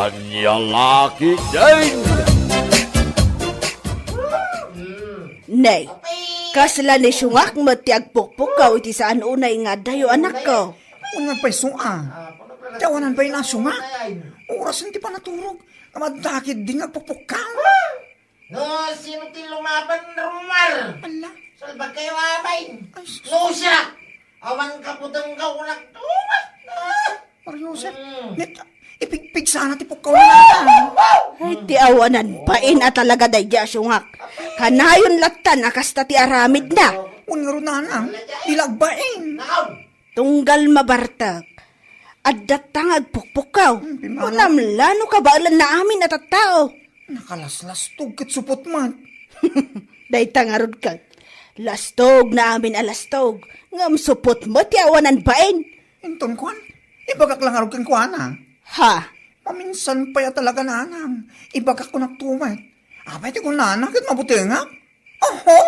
Anyang laki din! Nay, kasla ni Sungak matiagpukpukaw iti saan unay nga dayo anak ko. Unang pa'y sunga. Tiyawanan pa'y nasunga. Oras hindi pa naturog. Kamadakit din nagpupukaw. No, sino ti lumaban rumar? Ala, Salbag kayo amay. ay, No siya. Awan ka po dang kaunak. Mariosep. Net, ipigpig sana ti pukaw na natin. Ay, ti awanan pain at talaga dayja Sungak. Kanayon latan akasta ti aramid na. Unang runanang, ilagbain. Nakaw. Tunggal mabartag. At datang agpukpukaw. Pimala. Unamlano ka ba alam na amin at at tao? Nakalaslas tugkat supot man. Day tangarod ka. Lastog na amin alastog. Ngam supot mo ti awanan pain. Inton kwan, ibagak lang arog kang kuana. Ha? Paminsan pa ya talaga nanang. Ibagak ko nagtumay. Abay ti ko nanang, kat mabuti nga. Oho!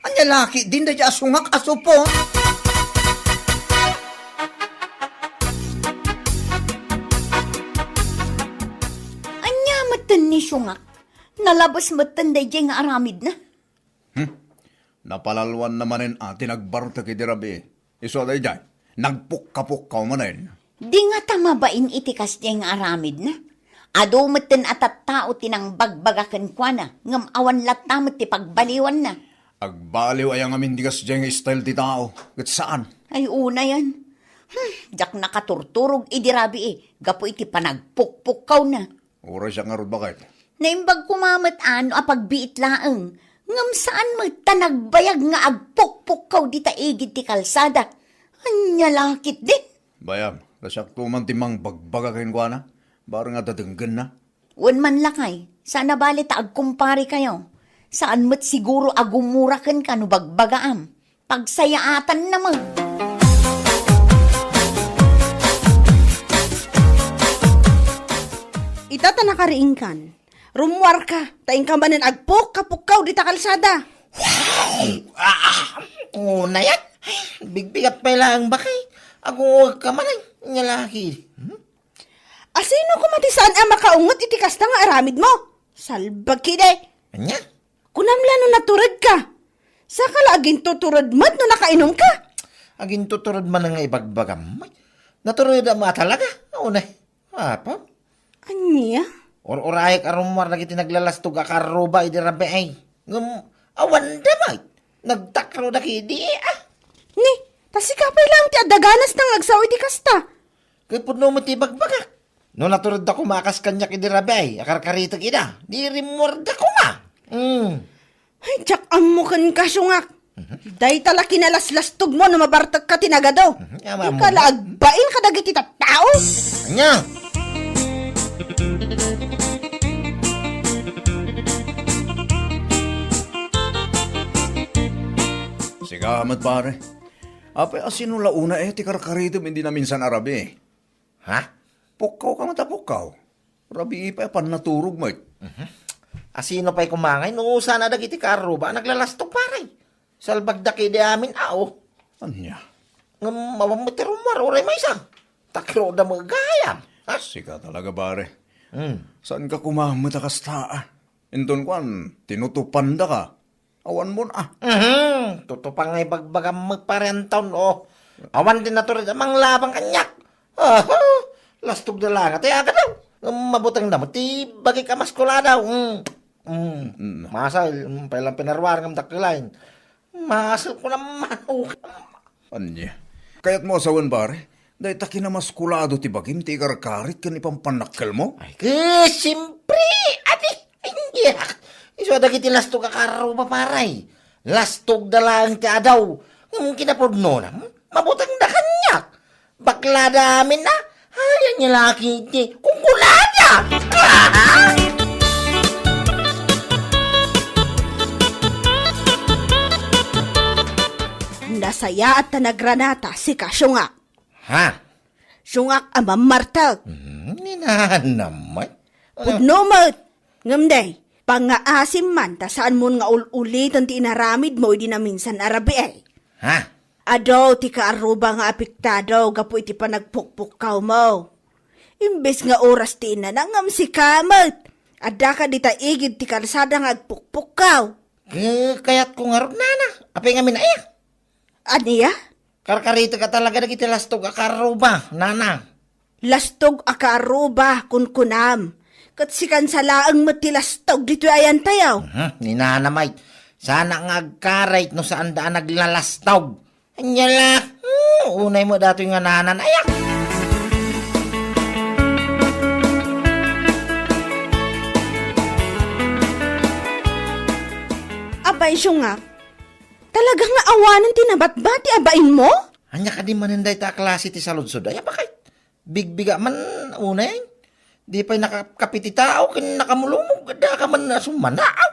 Anya laki din da sungak asupo. Anya matan ni Sungak. Nalabas matan day nga aramid na. Napalalwan naman tinagbarta kiti rabi. Iso day jay, nagpukapukkaw manin. Di nga tamabain itikas nga aramid na. Ado matan atat tao tinang bagbagakan kwa na. Ngam awan latamot ti pagbaliwan na. Agbaliw ay ang amin digas dyan style ti tao. Kat saan? Ay una yan. Jak nakaturturog idirabi Gapo iti panagpukpukaw na. Oras siya nga ron bakit? Naimbag kumamat ano apagbiit laeng. Ngam saan mo tanagbayag nga agpukpukaw di taigid ti kalsada. Anya lakit din. Bayam, kasyak tuman timang bagbagakin kwa na. Barang nga tatenggan na. Wan man lakay, sana bali ta agkumpari kayo. Saan mo't siguro agumurakan ka no bagbagaam. Pagsayaatan naman. Itata nakariingkan. Rumwar ka. Taing ka manin agpuk kapukaw di ta kalsada. Na yan. Bigbigat pa lang bakay. Ako ka man ay nyalaki. Asino kumatisaan ang makaungot iti kasta nga aramid mo? Salbag kide. Anya? Kunamlano naturad ka. Saka laging tuturad mo't no nakainom ka. Agin tuturod man nga ibagbagam. Naturod ang talaga. Una. Apa? Anya? Or-orayek arumar na kiti naglalastog akaroba idirabe ay. Ngum, awan damay. Nagtakro na kidi Ni, tasikapay lang ti adaganas ng agsaw iti kasta. Kaya puno mo ti bagbagak. No naturod ako makas kanya idirabe ay. Akarkarita kida. Di rimord ako nga. Ay, tsak amukan ka Sungak. Day tala kinalaslastog mo na mabartag ka tinagado. Yama mo. Ikalaagbain ka dagiti tao. Anya? Sigamat pare. Apay asino launa ti karkaritom hindi na minsan arabi. Ha? Pukaw ka matapukaw. Rabi pa pan naturog mo. Asino pa'y kumangay? No, sana dagiti karo ba? Naglalastog paray. Salbagda kay di amin ao. Anya? Ngam mawamutirum oray may isang. Takro da mga gayam. Ha? Sika talaga pare. Saan ka kumamata kastaa? Inton kwan, tinutupan da ka. Awan mo na. Tutupang ngay bagbagam magparentaw no. Awan din na to rin amang labang kanyak. Lastog na lang. At aga daw. Mabutang na mo. Ti bagay ka maskula daw. Masal. Pailang pinarwar ng dakilain. Masal ko naman. Anya? Kaya't mo asawan pare? Dahil taki na maskulado ti bagim ti karkarit kan ipampanakal mo? Ay, siyempre. Ati. Ay, iso dagiti lastog akaraw paparay. Lastog na lang ti adaw. Kinapod no na. Mabutang na kanyak. Bakla namin na. Ayan niya laki ti. Kungkulada. Nasaya at tanagranata si ka Sungak. Ha? Sungak ang mamartag. Ninahan naman. Pudnomot. Ngamday. Pangaasim man ta saan mo nga ulitan ti inaramid mo di na minsan arabi ay. Ha? Ado ti kaaruba nga apektado gapo iti panagpukpukaw mo. Imbes nga oras ti na nangam si Kamot. Ada ka dita igid ti kalsada nga agpukpukaw. Kayat ko nga ron, nana. Apay nga minaya. Aniya? Karkarito ka talaga na kitilastog akaruba, nana. Lastog akaruba kunkunam. Kat sikan sa laang matilastog dito ayan tayaw. Ni nana may. Sana nga agkarayt no saan daan naglalastog. Anyala. Unay mo dato yung nga nanan. Ayak. Abay siya nga. Talaga nga awanan tinabat-bati abain mo? Anya ka di maninday ta klase ti saludsod. Ay, bakit? Bigbiga man unay. Di pa'y nakakapiti tao, kin nakamulumog. Da ka man sumanaaw.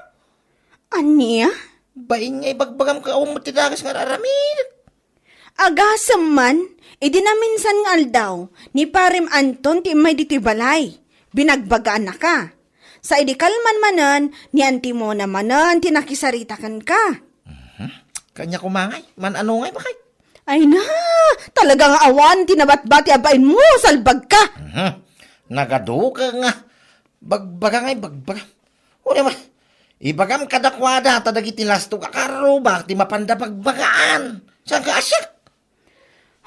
Aniya? Bain nga ibagbagam ka umot ti dagas nga raramid. Agasam man, idinaminsan nga aldaw, ni Parim Anton ti may diti balay. Binagbagaan na ka. Sa idikalman manan, ni Antimona manan, tinakisaritakan ka. Kanya kumangay. Man ano ngay, bakit? Ay na, talagang awan, tinabat-bati abain mo, salbag ka. Nagado ka nga. Bagbaga ngay, bagbaga. O naman, ibagam kadakwada, tadagiti lastog akaruba, ti mapanda bagbagaan. Saan ka asyak?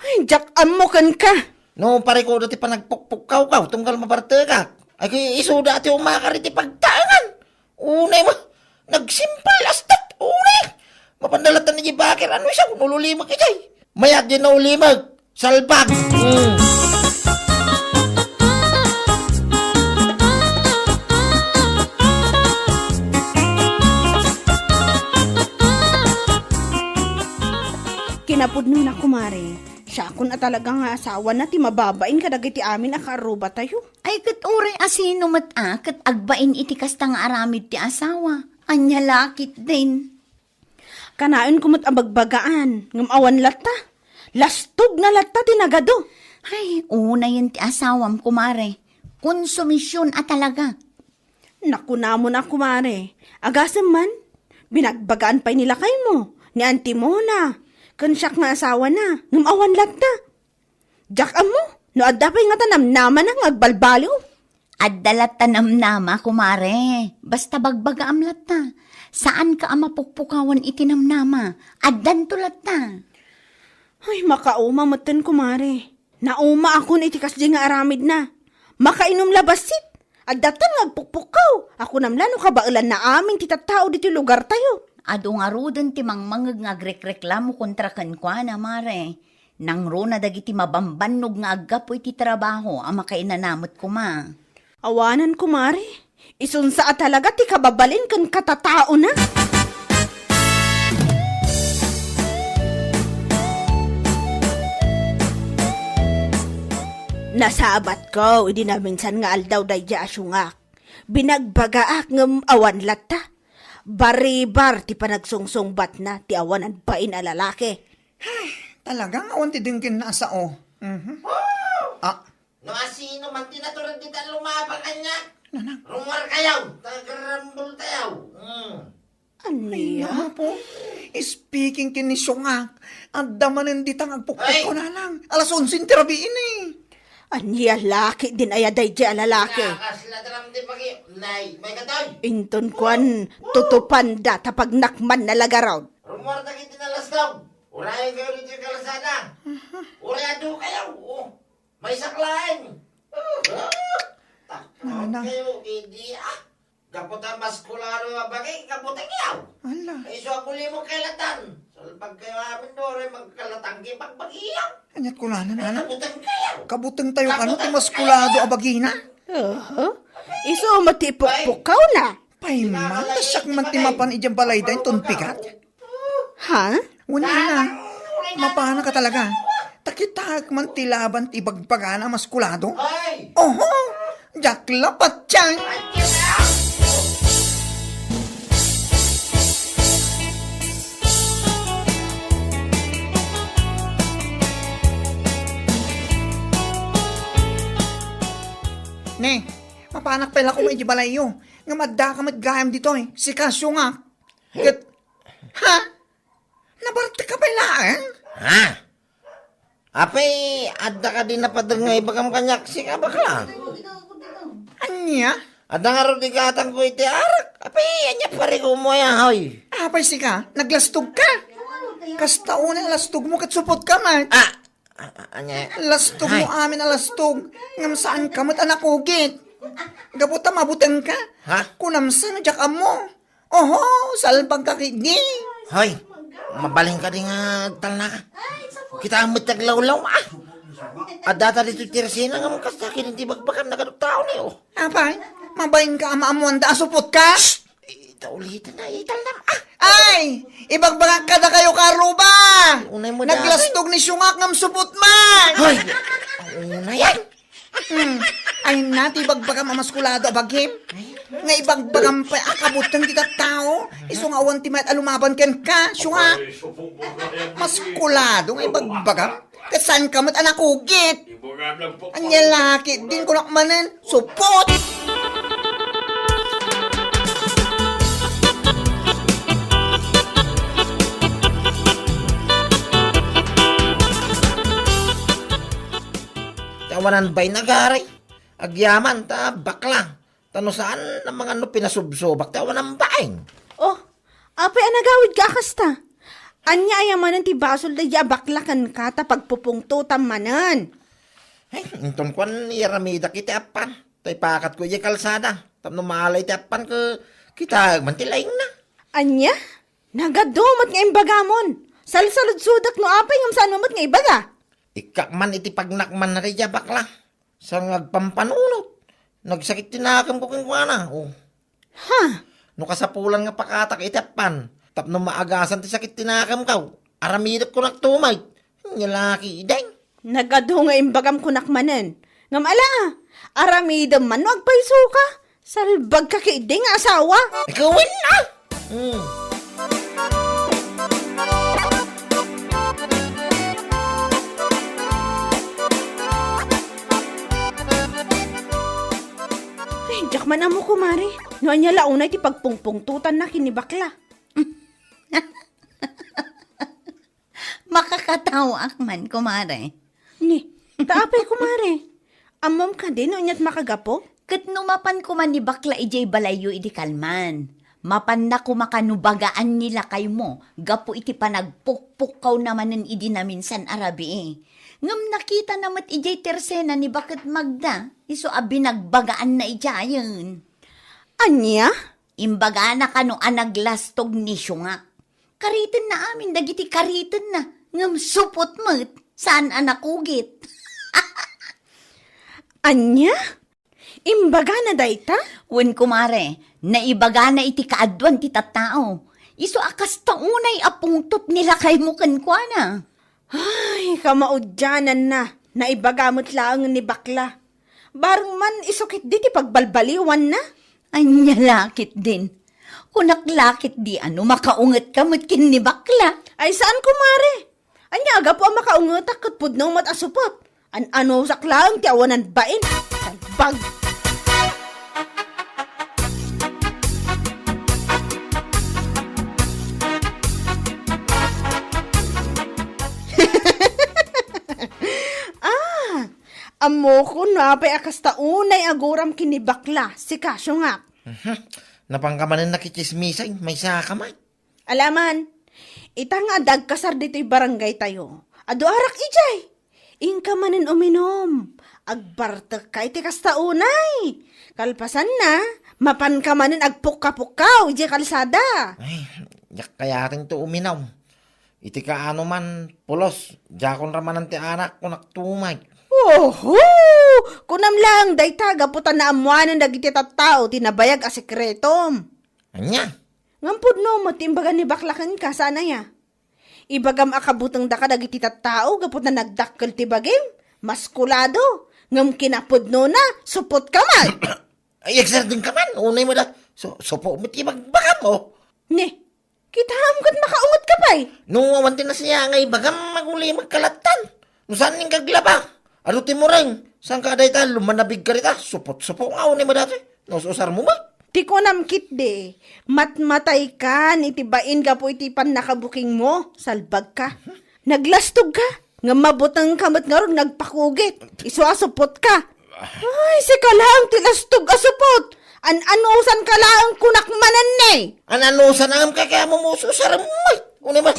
Ay, Jack, amukan ka. No, pare ko dati pa nagpukpukaw-kaw, tunggal maparte ka. Ay, kaya iso dati umakari ti pagtaangan. Unay mo, nagsimpal astat, unay. Mapandalatan ni Jibakir, ano siya, kung ululimag ka jay. Mayat din na ulimag, salbag. Kinapudno na kumare. Siya kun talaga nga asawa na ti mababain kadagiti amin akaruba tayo. Ay, kat uray asino kat agbain iti kastang aramid ti asawa. Anya lakit din. Kanaon kumot abagbagaan, ngamawan lata. Lastog na lata tinagado. Ay, una yan ti asawam, kumare. Konsumisyon talaga. Naku na kumare. Agasam man, binagbagaan pa nila kay mo, ni Auntie Mona. Kansyak nga asawa na, ngamawan lata. Jack mo, no adda pa nga tanamnaman ang agbalbaliw. Addalat tanamnama, kumare. Basta bagbaga amlata. Saan ka mapukpukawan itinamnama? Addan tulat ta. Ay, makauma matan kumare. Nauma ako na itikas di nga aramid na. Makainom labasit. At datan ngagpukpukaw. Ako namlano kabailan na aming titatao dito lugar tayo. Ado nga rudan ti mangmangag nga agrek-reklamo kontra kankwa na, mare. Nang ro na dagiti mabambannog nga aggapoy ti trabaho ang makainanamot ko ma. Awanan kumare. Isunsa talaga ti kababalin kan katatao na. Nasabat ko, hindi na minsan nga aldaw dayja asyungak. Binagbagaak ngam awan lata. Baribar ti panagsungsungbat na ti awanan pain a lalaki. Talagang awan ti dinggin na asao. No asino man tinatulad di ta lumaba kanya. Nanang. Rumar kayaw, tagarambol tayaw. Aniya? Ano po? Speaking kini Syungak, ang damanin di tang agpukpuk Ay! ko na lang. Alas 11 tirabiin eh. Aniya laki din aya dayja a lalaki. Nakasla dalam di pagi. Nay, may katoy. Inton kwan, tutupanda tapag nakman na lagaraw. Rumor na kita nalastaw. Urayan kayo dito yung kalasada. Urayado kayo. May saklain. Nana. Kayo, hindi Kapot ang maskularo bagay, kapot ang iyaw. Ala. Iso ako limo kailatan. Salpag kayo amin doon, magkalatanggi pagbagiyaw. Anyat ko na, nana. Kabutan kayo. Kabutang tayo kano ti maskulado abagina. Iso matipukpukaw na. Paiman, tasyak man ti mapan ijang balay dahin ton pikat. Ha? Wala na. Mapana ka talaga. Takitag man ti laban ti bagbagana maskulado. Ay! Oho! Jak lapat tiyang! Ne, mapanak pala kung may balayo. Nga madda ka madgayam dito eh. Si Kasyo nga. Ha? Nabarte ka pala eh? Ha? Apay, adda ka din napadangay bagam kanyak si ka bakla. Anya? Adda nga ro di gatang ko iti arak. Apay, anya pare ko mo yan, hoy. Apay sika, naglastog ka. Kasta una lastog mo kat supot ka man. Anya. Lastog mo amin na lastog. Ngam saan ka mat anak ugit. Gabuta mabuteng ka. Ha? Kunamsa na jak mo. Oho, salbag ka kini. Hoy, mabaling ka din nga talna ka. Kita ang mataglaw-law, Adata dito tirsina nga mong kasakin, hindi bagbakam na ganong tao niyo. Apay, mabayin ka ama amuan da supot ka. Ita ulitin na, ital na, Ay, ibagbagak ka na kayo karuba. Unay mo Naglastog ni Syungak ngam supot man. Hoy, una yan. Ay nati bagbagam amaskulado abagim. Nga ibagbagam pa akabutan kita tao. Iso nga awan timayat alumaban ken ka, Syungak. Maskulado nga ibagbagam. Kasan ka mat anak ugit. Anya laki din ko nakmanen. Supot. Tawanan ba'y nagaray? Agyaman, ta bakla. Tano saan ang mga pinasubsobak? Tawanan ba'y? Oh, apay anagawid ka kasta. Anya ayamanan ti basol da baklakan ka ta pagpupungto tamanan. Ay, inton kwan iramida kita apan. Tay pakat ko iya kalsada. Tapno malay ti apan ko kita mantilaing na. Anya? Nagadumat nga imbagamon. Salsalud-sudak no apay ngam saan mamat nga ibaga. Ikakman iti pagnakman na rin bakla. Sa ngagpampanunot. Nagsakit tinakam ko kung na. Oh. Ha? No kasapulan nga pakatak iti apan. Tapno maagasan ti sakit tinakam kaw. Aramidap ko nagtumay. Nyalaki ideng. Nagado nga imbagam kunakmanan. Ngam ala, aramidam man no agpaiso ka. Salbag ka kay nga asawa. Ikawin na! Ay, jak man amo kumari. No anya launay ti pagpungpungtutan na kinibakla. Makakatawa man, kumare. Ni, taapay kumari. Amom ka din no anya't makagapo? Kat numapan ko man ni bakla ijay balayo iti kalman. Mapan na kumakanubagaan nila kay mo. Gapo iti panagpukpukaw naman idi na minsan arabi eh. Ngam nakita namat ijay tersena ni Bakit Magda. Iso abi nagbagaan na ijayan. Anya? Imbaga na kano anaglastog ni Syunga. Karitin na amin, dagiti karitin na. Ngam supot mo't, saan anakugit? Anya? Imbaga na dayta? Wen kumare, naibaga na iti kaadwan ti tattao. Iso akas taunay apungtot nila kay mo kankwana. Ay, kamaudyanan na. Naibagamot lang ni bakla. Barang man isukit di ti pagbalbaliwan na. Anya lakit din. Kunaklakit di makaunget ka matkin ni bakla. Ay saan kumare? Anya aga po ang makaungetak kat pudnaw mat asupot. Ano saklang ti awanan bain. Salbag. Amo ko na pa akas taunay aguram kinibakla si Kasyo nga. Napangkamanan nakichismisay, may sakamay. Alaman, itang adag kasar dito'y barangay tayo. Ado arak ijay. Ingka manin uminom. Agbarta ka iti kas taunay. Kalpasan na, mapan ka manin agpukka-pukkaw ijay kalsada. Ay, yak kaya rin to uminaw. Iti ka man, pulos, jakon ramanan ti anak ko naktumay. Oho! Kunam lang, dayta, gaputan na amuanan dagiti tattao, tinabayag a sekretom. Anya? Ngampod no, matimbagan ni baklakan ka, sana ya. Ibagam akabutang daka dagiti tattao, gaput na nagdakkel ti bagim, maskulado. Ngam kinapod no na, supot ka man. Ay, exert din ka man, unay mo da. Sopo mo ti magbakam mo. Ne, kita hamkat makaungot ka pa'y. Nung awantin na siya ngay, bagam maguli magkalatan. Nung saan ning kaglaba? Ano ti mo rin? Saan ka day ta? Lumanabig ka rita? Supot-supot nga unay mo dati. Nasusar mo ba? Ti ko namkit de, matmatay ka, itibain ka po iti pan nakabuking mo, salbag ka. Naglastog ka, Nga mabutang kamot nga ron nagpakugit. Isuasupot ka. Ay, si kalaang tilastog asupot. Anusan kalaang kunak manan ne. Ananusan ang kaya mumuso sa ramay. Una ba?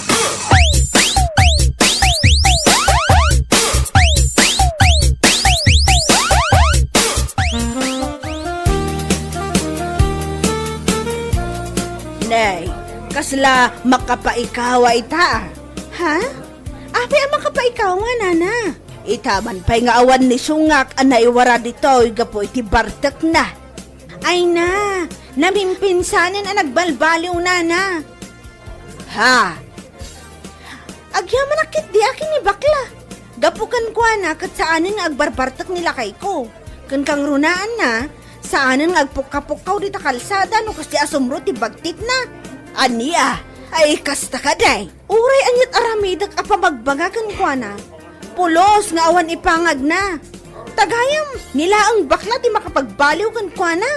Nay, kasla makapaikawa ita. Ha? Api ang makapaikawa, nana. Itaman pa'y nga awan ni Sungak ang naiwara dito, gapo iti bartak na. Ay na, namimpinsanin ang nagbalbaliw, nana. Ha? Agyaman nakit di akin ni bakla. Gapukan ko na kat saanin nga agbarbartak nila kay ko. Kan kang runaan na, saanin nga agpukapukaw dita kalsada no kasi asumro ti bagtit na. Aniya, ay kasta ka day. Uray anyat aramidak apamagbagakan ko na. Pulos nga awan ipangag na. Tagayam, nila ang bakla ti makapagbaliw kan ko na.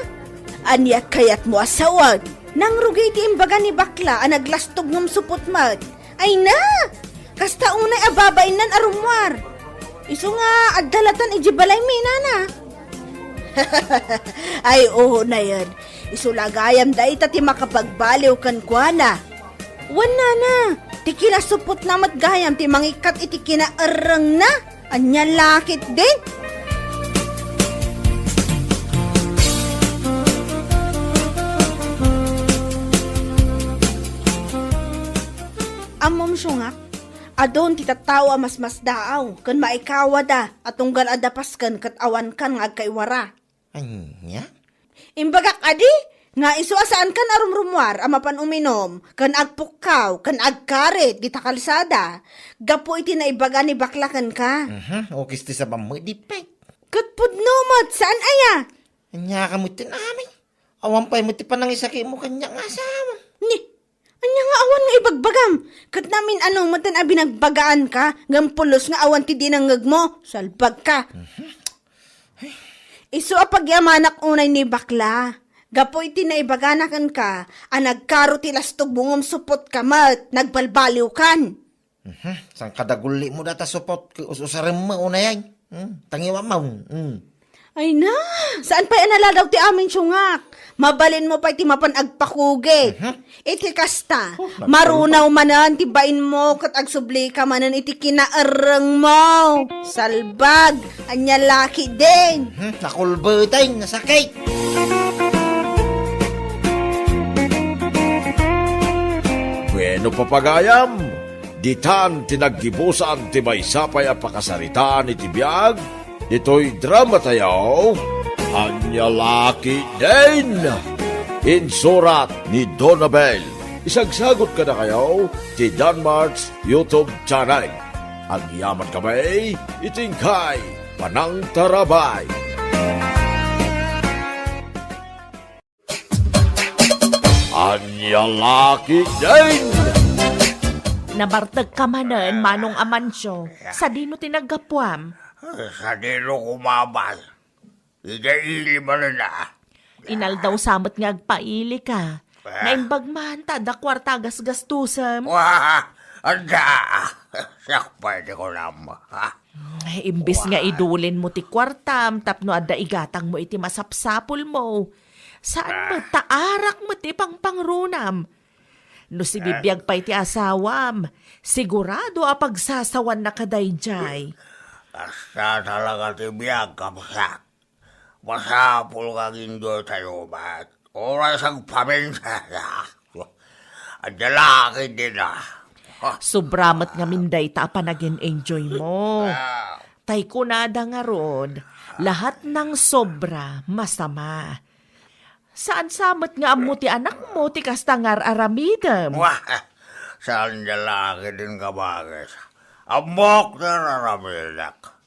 Aniya kayat mo asawag. Nang rugay ti imbaga ni bakla ang naglastog ng supot mat. Ay na! Kasta unay ababay nan arumwar. Iso nga adalatan ijibalay minana. Ay oo na yan. Iso lagayam da ita ti makapagbaliw kan kwa na. Wana na. Ti kinasupot na matgayam ti mangikat iti kinaarang na. Anya lakit din. Amom Sungak, adon ti tattawa mas daaw, kan maikawa da, atong galadapas kan kat awan kan nga agkaiwara. Anya? Imbagak adi, nga iso asaan kan arumrumwar, amapan uminom, kan agpukaw, kan agkaret, di takalsada, gapo iti naibaga ni baklakan ka. Okay, ti sa bamoy, di pek. Katpudnomot, saan aya? Anya ka mo tinamin. Awan pa'y mo ti panangisaki mo kanyang asawa. Ni, anya nga awan nga ibagbagam. Kat namin matan binagbagaan ka, ngampulos nga awan ti dinangag mo, salbag ka. Iso apagyamanak unay ni bakla. Gapoy ti naibaganakan ka, nagkaro ti lastog bungom supot ka mat, nagbalbaliw kan. Sang kadaguli mo data supot, usarim mo una yan. Tangiwa mo. Ay na, saan pa naladaw ti amin Sungak? Mabalin mo pa iti mapan agpakugit. Iti kasta, marunaw manan ti bain mo kat agsubli ka manan iti kinaarang mo. Salbag, anya laki din. Nakulbutay, nasakit. Bueno papagayam, ditan tinaggibusan ti may sapay a pakasaritaan iti biyag, ito'y drama tayo, Anya Laki din. Insurat ni Donabel. Isagsagot ka na kayo ti Danmarks YouTube channel. Ang yaman kamay, itingkay, Panang Tarabay. Anya Laki din. Nabartag ka manen, Manong Amancio, sa dino tinaggapuam. Sa dino kumabal. Idaili mo na. Inal daw samot nga agpaili ka. Naimbag man, tada kwartagas gastusam. Wah, anda. Sakpay ko naman. Imbis nga idulin mo ti kwartam, tapno adda igatang mo iti masapsapul mo. Saan mo taarak mo ti pangpangrunam? No si bibiyag pa iti asawam, sigurado apagsasawan na kadayjay. Asa talaga tibiyag kapsak. Masapul kang indoy tayo bat. Oras ang pamensaya. Ang lalaki din Sobramat nga minday ta panagin enjoy mo. Tay kunada nga rod, lahat ng sobra masama. Saan samot nga amo ti anak mo ti kastangar aramidem? Wah, saan lalaki din kabagis. Amok na naramidak.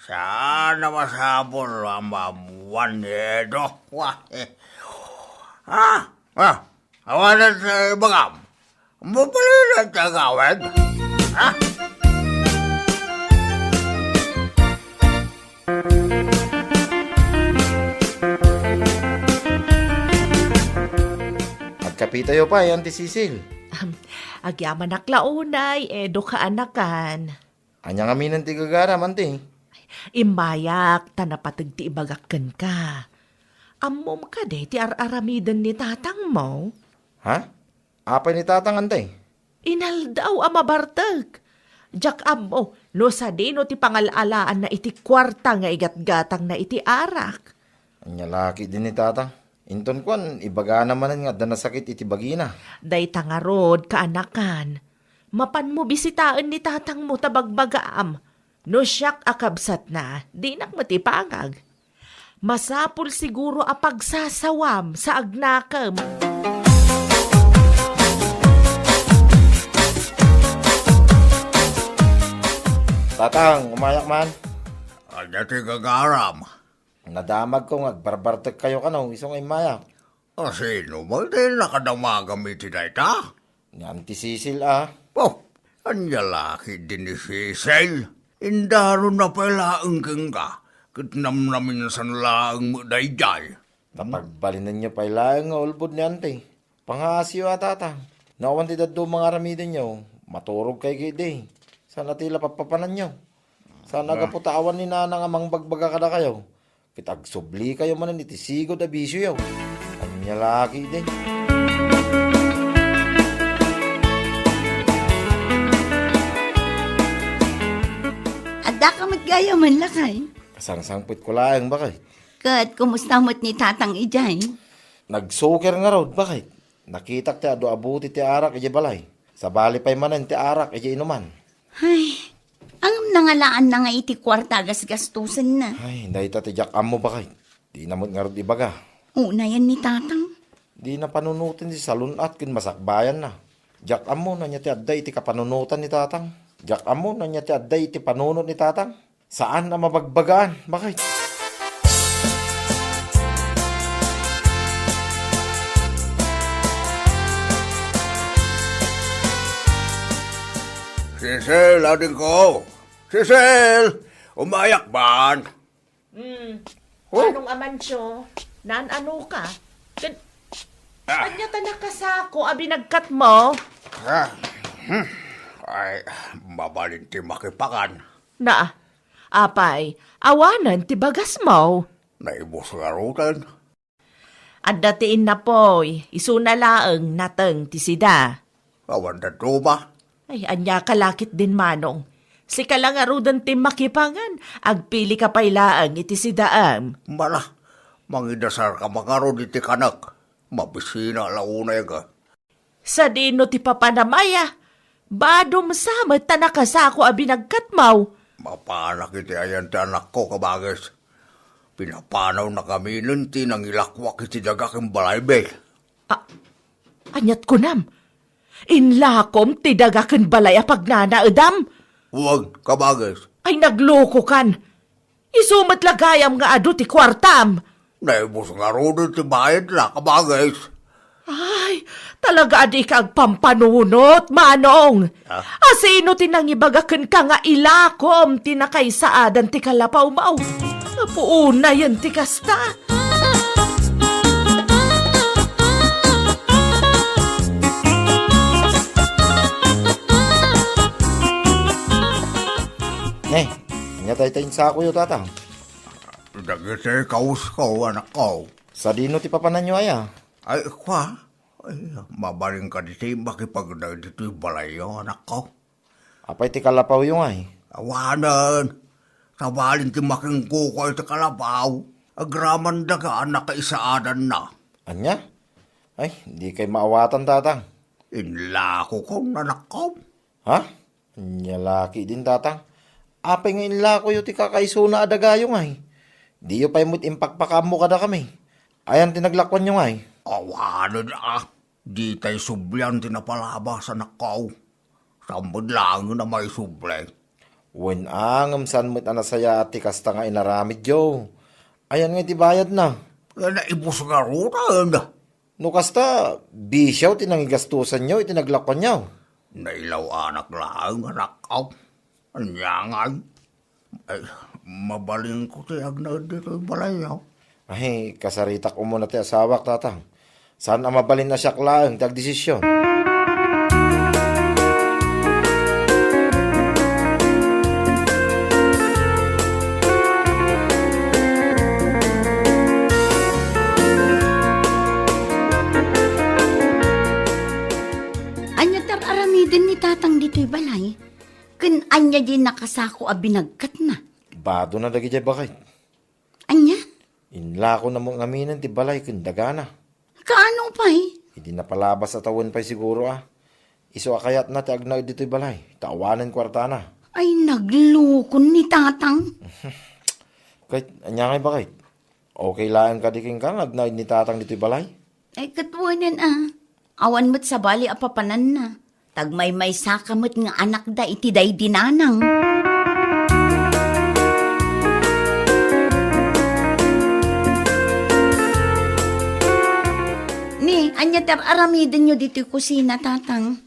Sana masabol ang mamuan nito. Awanan sa ibagam. Mapalilan sa gawin. Agkapitayo pa, yan ti Sisil. Agyaman aklaunay, edo kaanakan. Anya nga minan ti gagara man ti. Imayak, tanapatag ti ibagakan ka. Amom ka de, ti araramidan ni tatang mo. Ha? Apay ni tatang antay? Inaldaw amabartag. Jak amo, no sa dino ti pangalalaan na iti kwarta nga igatgatang na iti arak. Anya laki din ni tatang. Inton kwan, ibaga naman nga danasakit iti bagina. Day tangarod, kaanakan. Mapan mo bisitaan ni tatang mo tabagbagaam. No siyak akabsat na, di nak matipangag. Masapul siguro a pagsasawam sa agnakam. Tatang, umayak man. Anya ti gagaram. Nadamag ko nga, barbartek kayo kano, isong ay mayak. Sino mo di nakadamagamit ti dayta? Nga ti Sisil ah. Oh, anya laki din ni Cecil. Indaro na pala ang ka. Kitnam namin sa laang mo dayjay. Napagbalinan niyo pa ilang nga ulbod ni ante. Pangasyo tatang. Nawan ti daddo mga ramidin niyo. Maturog kay gide. Sana tila papapanan niyo. Sana agaputawan ni nanang amang bagbaga kada kayo. Kitagsubli kayo manan iti sigod a bisyo yaw. Anya laki din. Adda ka matgaya man lakay. Kasangsangpit ko laang bakit? Kat, kumusta mo't ni tatang ijay? Nagsuker nga raw bakit? Nakitak ti ado abuti ti arak iti balay. Sa bali pa'y manan ti arak iti inuman. Ay, ang nangalaan na nga iti kwarta gasgastusan na. Ay, dahil tatijak amo bakit? Di namot nga raw ibaga. Una yan ni tatang. Di na panunutin si salunat kin masakbayan na. Jak amo na niya ti adday iti kapanunutan ni tatang. Jak amo na niya ti adday iti panunot ni tatang. Saan na mabagbagaan? Bakit? Cecil, ading ko. Cecil, umayak ba? Anong amansyo? Nan-ano ka? Kanya tanakasako, abi nagkat mo? Ay, mabalin ti makipakan. Na, apay, awanan ti bagas mo. Naibos nga rutan. At datiin na po'y, isunalaang nateng ti sida. Awan na tuba. Ay, anya kalakit din manong. Si kalangarudan ti makipangan, agpili ka pailaang iti sidaam. Mala, mangidasar ka makaroon iti kanak. Mabisina launay ka. Sa dino ti papanamaya, badom samet tanakasako abi nagkat mo. Mapanak iti ayan ti anak ko kabagas. Pinapanaw na kami nun ti nangilakwak iti dagaking balaybe. Anyat ko nam. Inlakom ti dagaken balay a pagnanaedam. Huwag, kabagas. Ay nagloko kan. Isumat lagayam nga adu ti kwartam. Naibos nga roon ti bayad na, kabagas. Ay, talaga adi kag pampanunot, manong. Asino tinangibagaken ka nga ilakom tinakaysaadan ti kalapaw mao. Napuuna yan ti kasta. Anya tayo tayong sako yo tatang. Dagiti kaus ko, anak ko. Sa dino ti papanan nyo aya. Ay, kwa? Ay, mabaling ka diti makipagdag dito yung balayo, anak ko. Apay ti kalapaw yung ay. Awanan. Sabalin ti makingkuko iti kalabaw. Agraman daga anak ka isaadan na. Anya? Ay, di kay maawatan tatang. Inlako ko, anak ko. Ha? Anya laki din tatang. Apay nga inlako yo ti kakaisuna adagayong ay. Di yo pa'y mo't impakpakam mo kada kami. Ayan tinaglakwan nyo ay. Awanan di tayo sublian tinapalabas, anak ko. Sambod lang na may suble. Wen angam san mo't anasaya at ti kasta nga inaramid yo. Ayan nga ti bayad na. Naibos nga rutan. No kasta, bisyaw tinangigastusan nyo, itinaglakwan nyo. Nailaw anak lang, anak ko. Anyangan. Ay, mabaling ko tiyag na dito yung balayaw. Ay, kasaritak ko muna ti asawak tatang. Saan ang mabalin na siyak lang, tag-desisyon. dito'y balay. Kan anya din nakasako a binagkat na. Bado na dagi jay bakit. Anya? Inla ko na mong aminan ti balay kun dagana. Kaano pa'y? Hindi na palabas sa tawon pa'y siguro Iso akayat na ti agnaw dito'y balay. Tawanan kwarta na. Ay, naglukon ni tatang. Kahit, anya ngay bakit? Okay lang ka diking kang agnaw ni tatang dito'y balay? Ay, katwanan Awan mo't sa bali apapanan na. Tagmay-may sakamot nga anak da iti day dinanang. Ni, anya ter aramidin nyo dito yung kusina, tatang.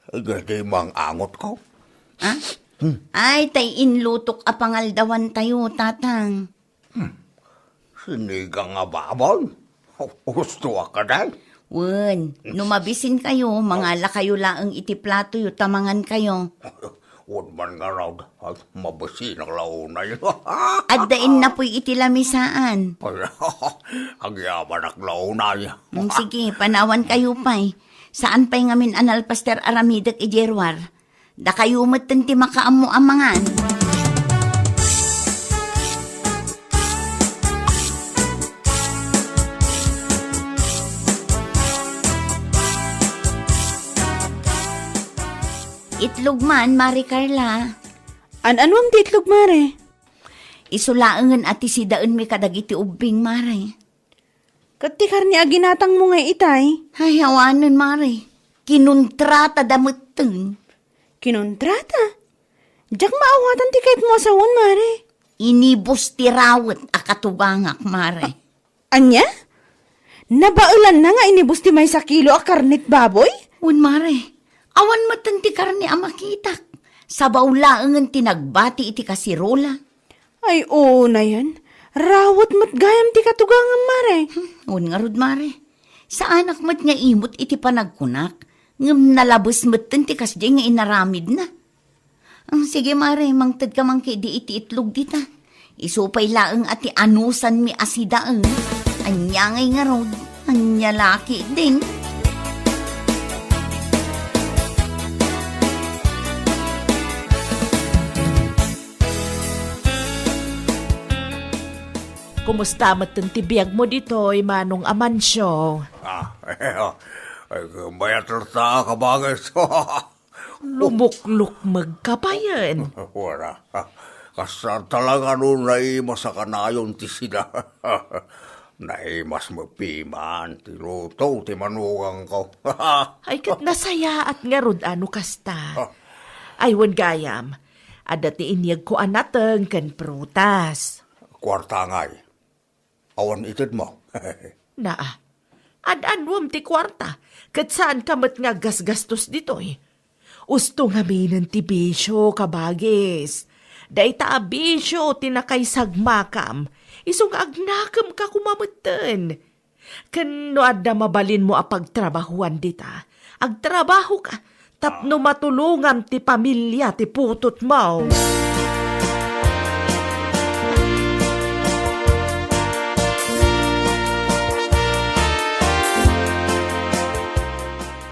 Gadi mang angot ko. Ha? Ay, tay inlutok a pangaldawan tayo, tatang. Sinigang nga babon. Gusto ka dahil. Wen, numabisin kayo, mangala kayo laang iti plato yu, tamangan kayo. Huwag man nga raw. Mabasi ng launay. At dain na po'y iti lamisaan. Ang yaman ng launay. Sige, panawan kayo pa'y. Saan pa'y ngamin anal Pastor Aramidak ijerwar? Da kayo matan ti makaamu-amangan. Itlog man, Mari Carla. An-anwang di itlog, Mare? Isulaangan ati si daan mi kadagiti ubing, Mari. Kat ti karni aginatang mo nga itay. Ay, hawanan, Mari. Kinuntrata damutin. Kinontrata? Diyak maawatan ti kahit mo asawan, Mare. Inibos ti rawet akatubangak, Mari. Anya? Nabaulan na nga inibus ti may sa kilo a karnit baboy? Un, Mari. Awan matan ti karni amakitak. Sa baulaangan tinagbati iti kasirola. Ay, oo na yan. Rawat mat gayam ti katugangan, Mare. Un nga rod, Mari. Sa anak mat nga imot iti panagkunak. Ngam nalabos matan ti kasdi nga inaramid na. Sige, Mari, mangtad ka man kay di iti itlog dita. Isupay laang ati anusan mi asidaang. Anya ngay nga rod. Anya laki din. Kumusta matan ti biyag mo dito'y manong amansyo? Ay, bayat rata ka bagay. Lumukluk magkabayan. Wala. Kasar talaga nun naimas sa kanayon ti sila. Naimas magpiman, ti luto, ti manugang ko. Ay kat nasaya at nga rod ano kasta. Ay wan gayam, adati inyag ko anateng kan prutas. Kwarta ngay. Awan itid mo. Naa, ad-anwam ti kwarta, kat saan kamat nga gasgastos dito'y. Usto nga minan ti bisyo, kabagis. Day ta bisyo, tinakay sagmakam. Isong agnakam ka kumamatan. Kano adda mabalin mo apagtrabahuan dita. Agtrabaho ka, tapno matulungan ti pamilya ti putot mo.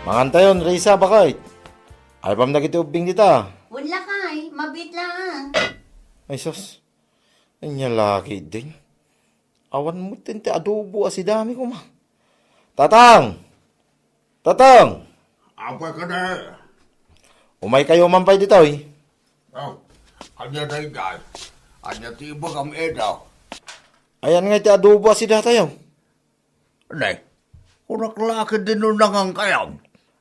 Mangantayon, Risa, bakit? Ay, pam nagitiubing dita. Wala kay, mabit lang. Ay, sus. Ay, niya laki din. Awan mo tinti adobo asi dami ko, ma. Tatang! Tatang! Apay ka na. Umay kayo mampay dito, eh. Anya na iday. Anya tiba kam edaw. Ayan nga iti adobo asi datayo. Nay, kunak laki din nun nangang kayaw.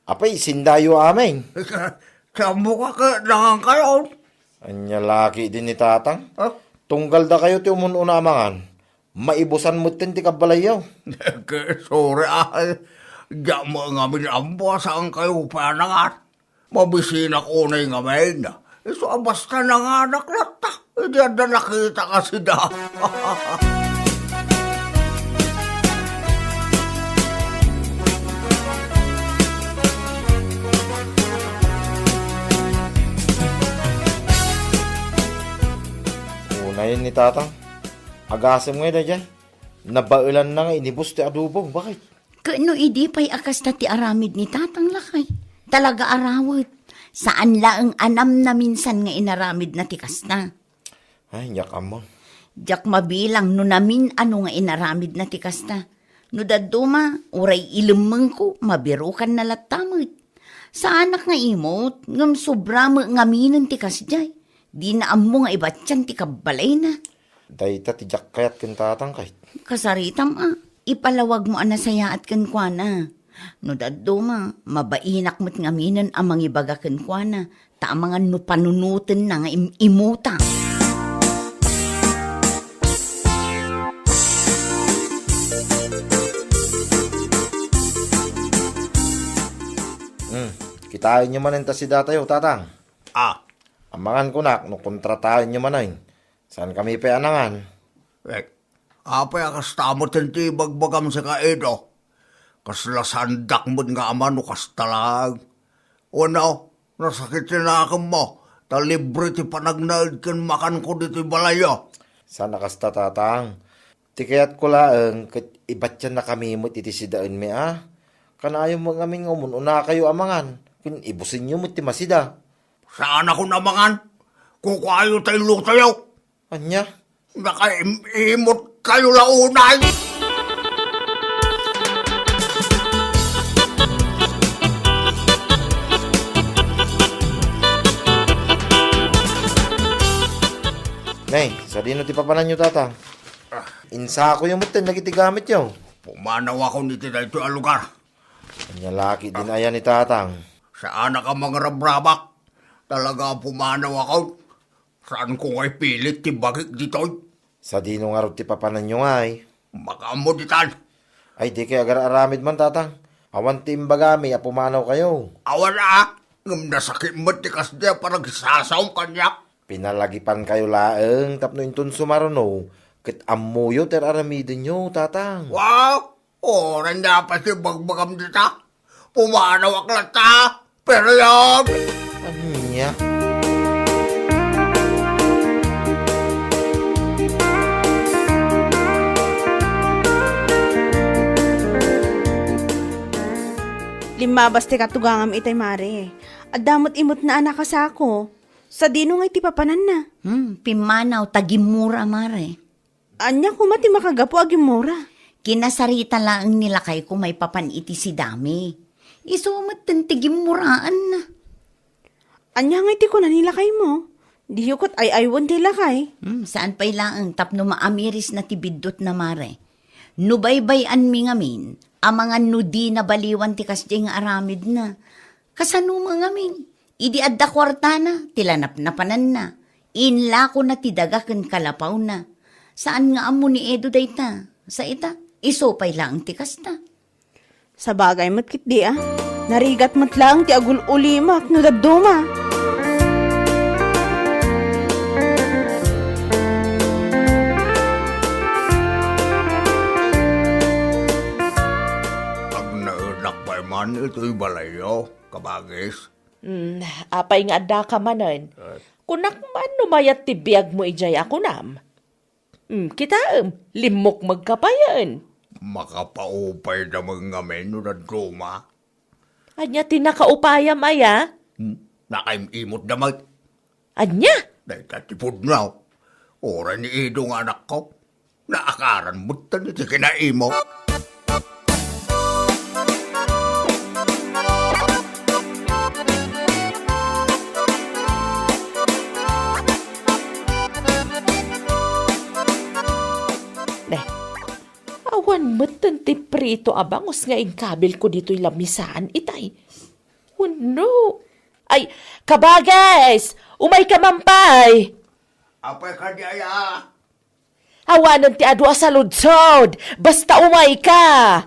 Apay, sindayo amin. Sambo ka ka nangang kayaw. Anya laki din ni tatang. Huh? Tunggal da kayo ti umununa amangan. Maibusan mo tinti kabalayaw. Sorry Diyan mo nga minambo saan kayo panangat. Mabisina ko na yung ngamin. So, basta nanganak na ta. Diyan na nakita kasi da. Unayin ni tatang. Agasam nga na dyan. Nabailan na nga inibus ti adobo. Bakit? Kano idi pa'y akas ta ti aramid ni tatang lakay. talaga arawit. Saan laang anam na minsan nga inaramid na tikas na. Ay, yak mo. Diyak mabilang no namin ano nga inaramid na tikas na. No daduma, uray ilimeng ko, mabirukan na latamit. Sa anak nga imot, ngam sobra mo ngaminan tikas jay. Di na amo nga ibatyan ti kabalay na. Dayta ti jak kayat ken tatang kahit. Kasaritam ipalawag mo anasaya at kankwana. No daduma, mabainak mo't ngaminan amang ibaga kankwana. Ta mga no panunutin na nga imuta. Kitain nyo man si datayo, tatang. Amangan ko nak, no kontratahin nyo man saan kami peanangan? Apay akas tamot hindi bagbagam sa kaido. Kaslasandak mo nga aman o kastalag. O no, nasakit sinakam mo. Talibre ti panagnaid kan makan ko dito balayo. Sana kasta tatang. Tikayat ko laang, ibat yan na kami mo titisidaan mi Kanayo mo aming umununa kayo amangan. Kun ibusin nyo mo ti masida. Saan ako namangan? Kukayo tayo lutayo. Anya? Nakaimot kayo launay. Nay, sa dino ti papanan nyo tatang. Insa ko yung mutin nagitigamit nyo. Pumanaw ako nito na ito ang lugar. Anya laki din ayan ni tatang. Saan ka mga rabrabak? Talaga pumanaw ako. Saan ko ngay pilit ti bagik dito? Sa dino nga rin ti papanan nyo ay. Makamuditan. Ay di kaya agar-aramid man tatang. Awan ti imbagami pumanaw kayo. Awan ngam nasakit mo ti kasya parang sasaw kanya. Pinalagipan kayo laeng tapno intun sumaruno. Kit amuyo ter aramidin nyo tatang. Wow! Oran na pa si bagbagam dita. Pumanaw aklat Pero yun! Anya? Limabas ti katugangam itay mare. Adamot imot na anak kasako. Sa dino nga iti papanan na. Pimanaw, tagimura mare. Anya kumati makagapo agimura. Kinasarita lang nila kay kung may papaniti si dami. Isumat tigimuraan na. Anya nga iti ko na nila kay mo. Di yukot ay aywan tila kay. Saan pa'y laang tapno maamiris na tibidot na mare. Nubaybayan mi ngamin, amangan no di na baliwan ti kasdi nga aramid na. Kasano mga ngamin, idi adda kwarta na, tilanap na panan na. Inla ko na tidagakan kalapaw na. Saan nga amo ni Edo dayta? Sa ita, isopay lang ti kasta. Sa bagay mo't kit di Narigat mo't lang ti agul ulimak no daduma. Pag naunak pa man, ito'y balayo, kabagis. Apay nga da ka manan. Kunak man numayat ti biyag mo ijay ako nam. Kita limok magkapayan. Makapaupay na mga menu na druma. Anya tinakaupaya maya? Nakaimimot na mag... Anya? Dahil katipod na. Ora ni Edo ng anak ko. Naakaran mo taniti kinaimo. Awan matan ti prito abangos nga ingkabil ko dito'y lamisaan itay. Oh no! Ay, kabagais! Umay ka mampay! Apay ka di aya. Awanan ti adwa sa ludsod! Basta umay ka!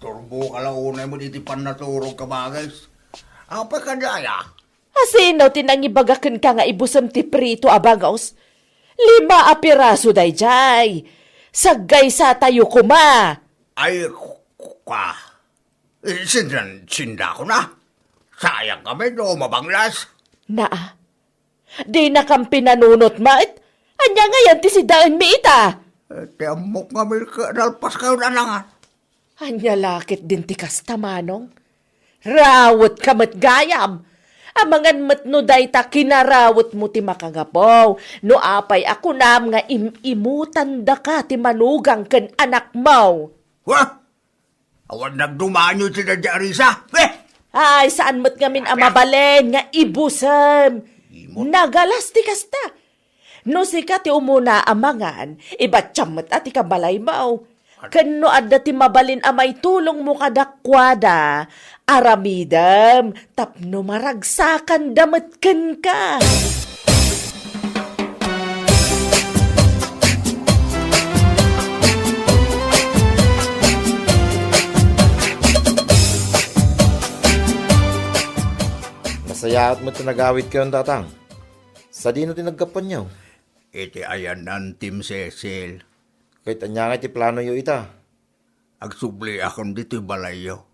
Turbo ka lang unay mo diti panaturog kabagis. Apay ka di aya. Asino tinangibagakan ka nga ibusam ti prito abangos? 5 apiraso day jay! Sagay sa tayo kuma. Ay, ka. Sinda ko na. Sayang kami no, mabanglas. Naa, di na kang pinanunot mait. Anya ngayon ti si daan mi ita. Tiamok kami nalpas kayo na lang. Anya lakit din ti kastamanong. Rawot ka mat gayam. Amangan mat no day ta kinarawot mo ti makangapaw. No apay ako nam nga imutan da ka ti manugang ken anak mo. Wah! Awan nagdumaan yun si Dadya Arisa. Ay, saan mo't ngamin amabalen nga ibusam. Nagalas ti kasta. No sika ti umuna amangan, ibat chamot at ikabalay mo. Kano adda ti mabalin amay tulong mo kadakwada. Aramidam, tapno maragsakan damat ken ka. Masayaat mo tinagawit kayo tatang. Sa di no tinagkapan niyo. Iti ayan ng Tim Cecil. Kahit anya nga ti plano yo ita. Agsubli akong dito balayo.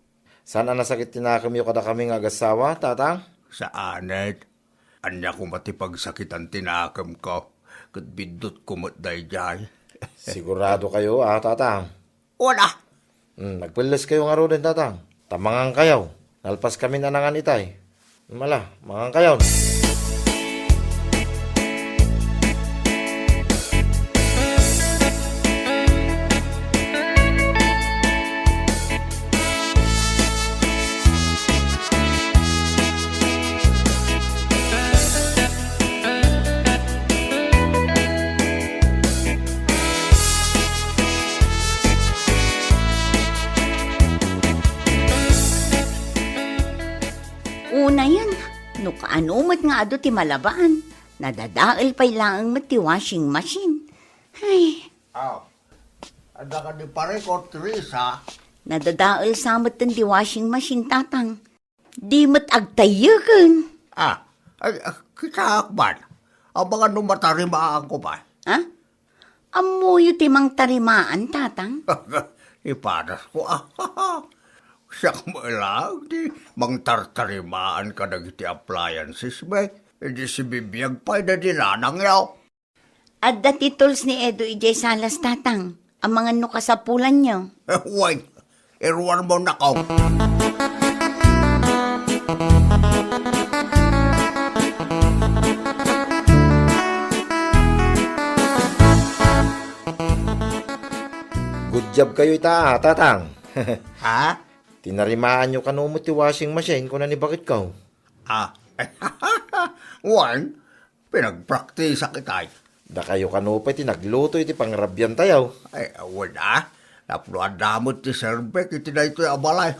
Saan ang nasakit tinakam yo kada kaming agasawa, tatang? Sa anet. Anya ko matipagsakitan tinakam ko. Kat bidot kumot dayjay. Sigurado kayo, tatang. Wala. Nagpilas kayo nga ro din, tatang. Tamangan kayo. Nalpas kami nanangan itay. Mala, mangang kayo. Una yan, no kaanumat nga ado ti malabaan. Nadadaal pa'y lang mat ti washing machine. Ay, Ada ka di pare ko, Teresa. nadadaal samot ti washing machine, tatang. Di mat agtayagan. Kita akban. Abangan nung matarimaan ko pa. Ha? Amuyo ti mang tarimaan, tatang. Ipadas ko, siyak mo lang, di mangtartarimaan ka na iti appliances, ba? Hindi si bibiyag pa, na dinanang yaw. Adda tituls ni Edo ijay salas, tatang. Ang mga no kasapulan niyo. Wait, iruan mo na ko. Good job kayo ita, tatang. Ha? Tinarimaan nyo kanumot ti washing machine kung nanibakit ka. One, pinagpraktisa kitay. Da kayo kanupay ti nagluto iti pangrabyan tayo. Ay, wala. Napluan damot ti serbek, iti na ito'y abalay.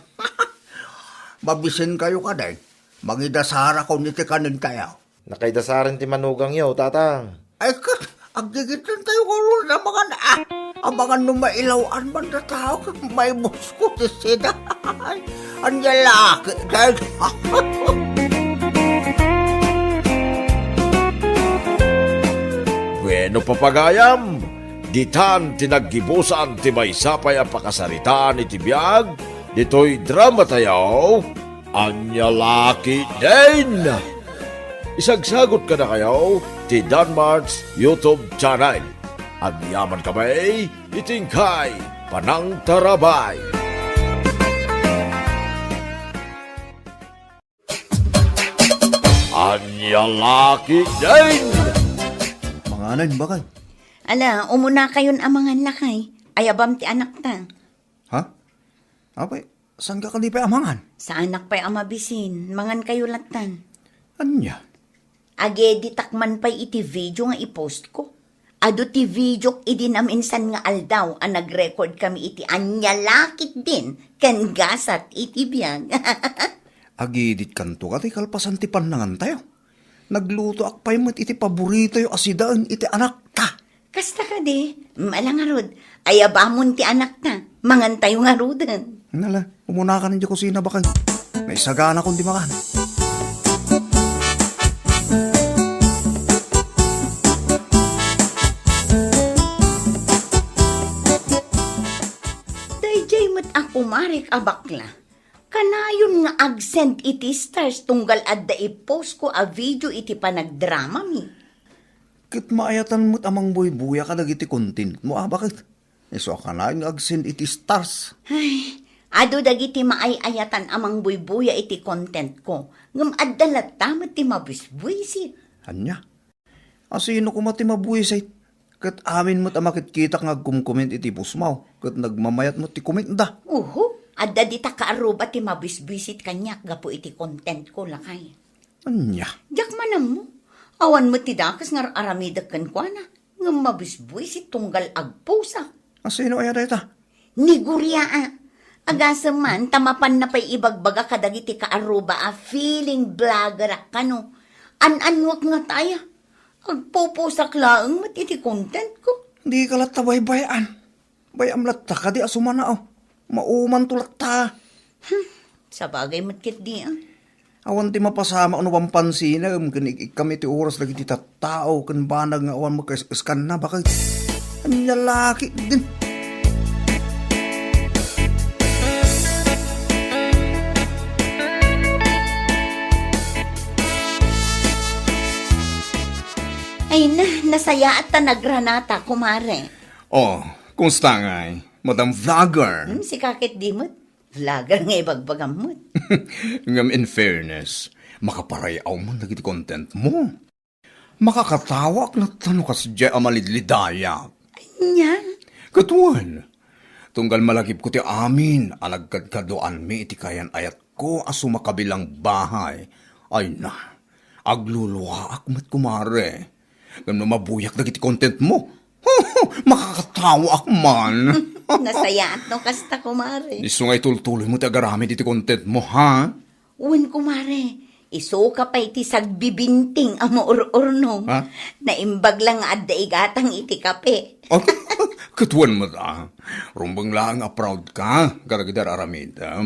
Mabisin kayo ka day. Mangidasara ko niti kanin tayo. Nakaidasarin ti manugang yaw, tatang. Ay, ang gigitan tayo ko rin na mga na. Ang mga numailawan man na tao, may musko ti sida. Ang lalaki, guys. Bueno papagayam, ditan tinaggibusan ti maysapay a pakasaritaan iti biag, dito'y drama tayo, anya laki din. Isagsagot ka na kayo ti Danmarks YouTube channel. Agyaman kamay, itingkay, panang tarabay. Anya laki din. Mga anan, bakay? Ala, umuna kayon amangan lakay. Ayabam ti anak ta. Ha? Apay, saan ka kalipay amangan? Sa anak pa'y amabisin. Mangan kayo latan. Anya? Age di takman pa'y iti video nga ipost ko. Ado ti video idinaminsan nga aldaw ang nag-record kami iti anya lakit din ken gasat iti biyag. Agidit kanto ka, kalpasan ti panangan tayo. Nagluto akpay mo't iti paborito yung asidaan iti anak ta. Kasta ka di, malangarod. Ayabamon ti anak ta, mangan tayo nga rudan. Nala, umuna ka ng kusina bakay. May sagana kung di makan. Dayjay mat ako marik abakla. Kanayon nga ag-send iti stars tunggal adda i-post ko a video iti panagdrama mi. Kit maayatan mo't amang buya ka dagiti content mo, bakit? Iso ka na yung agsin iti stars. Ay, Ado dagiti maayayatan amang buybuya iti content ko. Ngam addalat tamat ti mabisbuisit. Anya? Asino ko mati mabuhisay? Kat amin mo't amakit-kita nga kumkomment iti pusmaw. Kat nagmamayat mo ti comment da. Adda di ta kaaruba ti mabisbuisit kanyak gapo iti content ko lakay. Anya? Jak manam mo. Awan mo ti dakas nga aramidak kan kwa na. Ngam mabisbuisit tunggal agpusa. Asino ay dayta? Ni Guria. Agasam man, tamapan na pa'y ibagbaga kadagiti kaaruba feeling blogger kano. An-anwak nga taya. Agpupusak laang matiti content ko. Di ka latta baybayan. Bayam latta ka di asumana Mauman tulatta. Sa bagay matkit di Awan ti mapasama ano bang pansinam. Kami ti oras lagi ti tattao. Kan banag nga awan mo kaiskan na. Bakit? Ang lalaki din. Ay na, nasaya at nagranata, kumare. Kumusta ngay? Madam Vlogger. Si kakit di mo't. Vlogger nga ibagbagam mo't. Ngam in fairness, makaparayaw mo nagiti content mo. Makakatawak na tanong ka sadya amalidlidaya. Anya? Katuan, tunggal malagip ko ti amin, anagkadkadoan mi iti kayan ayat ko aso makabilang bahay. Ay na, agluluwa akmat kumare. Ngam na mabuyak nagiti content mo. Makakatawa ak man. Nasaya at no kasta, kumare. Iso nga itultuloy mo ti agarami iti content mo, ha? Uwan, kumare. Iso ka pa iti sagbibinting ang maururnong. Ha? Naimbag lang adda igatang iti kape. Katuan mo da. Rumbang lang proud ka. Karagidar aramida.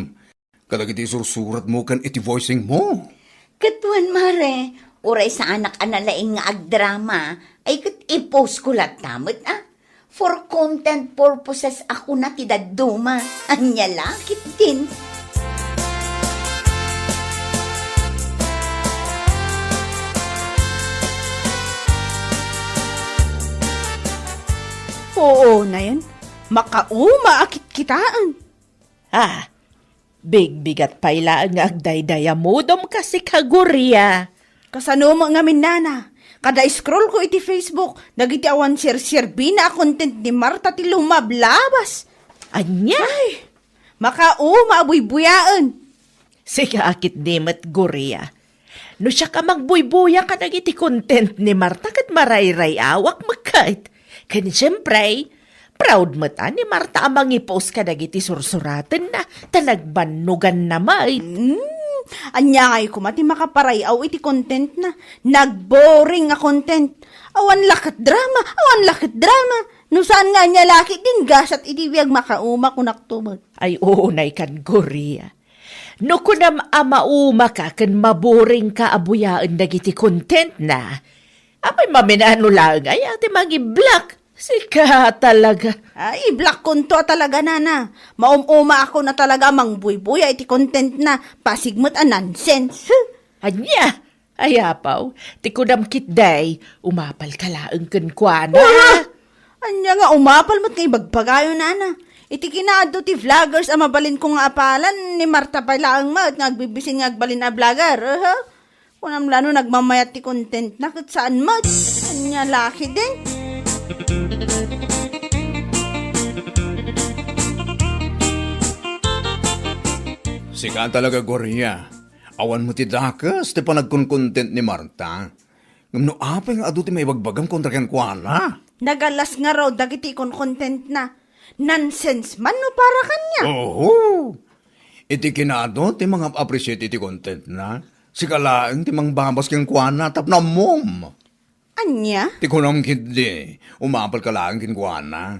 Karagiti sursurat mo kan iti voicing mo. Katuan, mare. Uray sa anak analaing nga agdrama, ay kat i-post ko latamot, For content purposes ako na tidaduma. Anya lakit din. Oo na yan. Makauma akit kitaan. Big-bigat paila nga agdaydaya modom kasi kagurya. Kasano mo nga minana. Kada scroll ko iti Facebook, nagiti awan share bina content ni Marta ti lumablabas. Anya? Ay, makauma abuy-buyaan. Sika akit dimat gurya. No siya ka magbuybuya ka nagiti content ni Marta kat marayray awak magkait. Kani siyempre, proud mo ta ni Marta amang i-post ka nagiti sursuratan na talagbanugan na may. Anya ngay kumati makaparayaw iti content na. Nagboring nga content. Awan lakit drama. No saan nga niya laki din gasat iti biyag makauma kunaktubag. Ay unay kan gurya. No kunam amauma ka kan maboring ka abuyaan dagiti content na. Apay maminano lang ay ati magi-block. Sika talaga. Ay, black kunto talaga nana. Maumuma ako na talaga mangbuybuya iti content na pasigmot a nonsense. Anya? Ayapaw, ti kudam kitday, umapal ka laang kenkwana. Anya nga umapal mo't kay bagpagayo nana. Iti kinaado ti vloggers ang mabalin kong apalan ni Marta pala ang mat nagbibisin nga agbalin na vlogger. Kunam lano nagmamayat ti content na kat saan mat. Anya laki din. Sika talaga gorya. Awan mo ti dakas, ti panagkon-content ni Marta. Ngam no apay nga adu ti may bagbagang kontra ken kuana. Nagalas nga raw dagiti kon content na. Nonsense man no para kanya. Oo. Iti kinado ti mga appreciate iti content na. Sika laeng ti mang babas ken kuana tapna mom. Anya? Ti kunam kindi, umapal ka laeng ken kuana.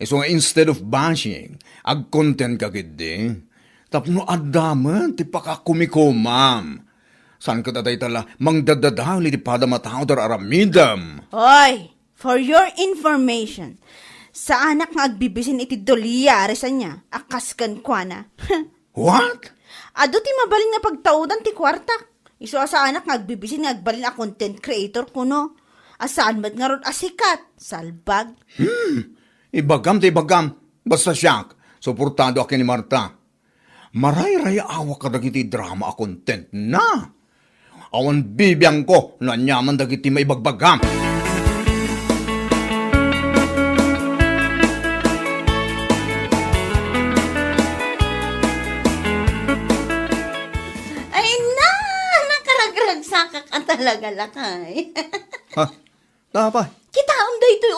So nga instead of bashing, ag-content ka kindi. Tapno adaman, ti pakakumikomam. San ka tatay tala, mangdadadaw li ti padamatao dar aramidam. Hoy, for your information, sa anak nga agbibisin iti dolyare sa niya, akas kan kwa na. What? Ado ti mabaling na pagtaudan ti kwarta. Iso sa anak nga agbibisin nga agbalin a content creator kuno. Asaan mat nga ron asikat, salbag. Ibagam ti ibagam, basta siyak, suportado akin ni Marta. maray-ray awa ka dagiti drama a content na. Awan bibiyang ko na nyaman dagiti maibagbagam. Ay na! Nakaragragsakak ang talaga lakay. Ha? Tapay. Kitaon da ito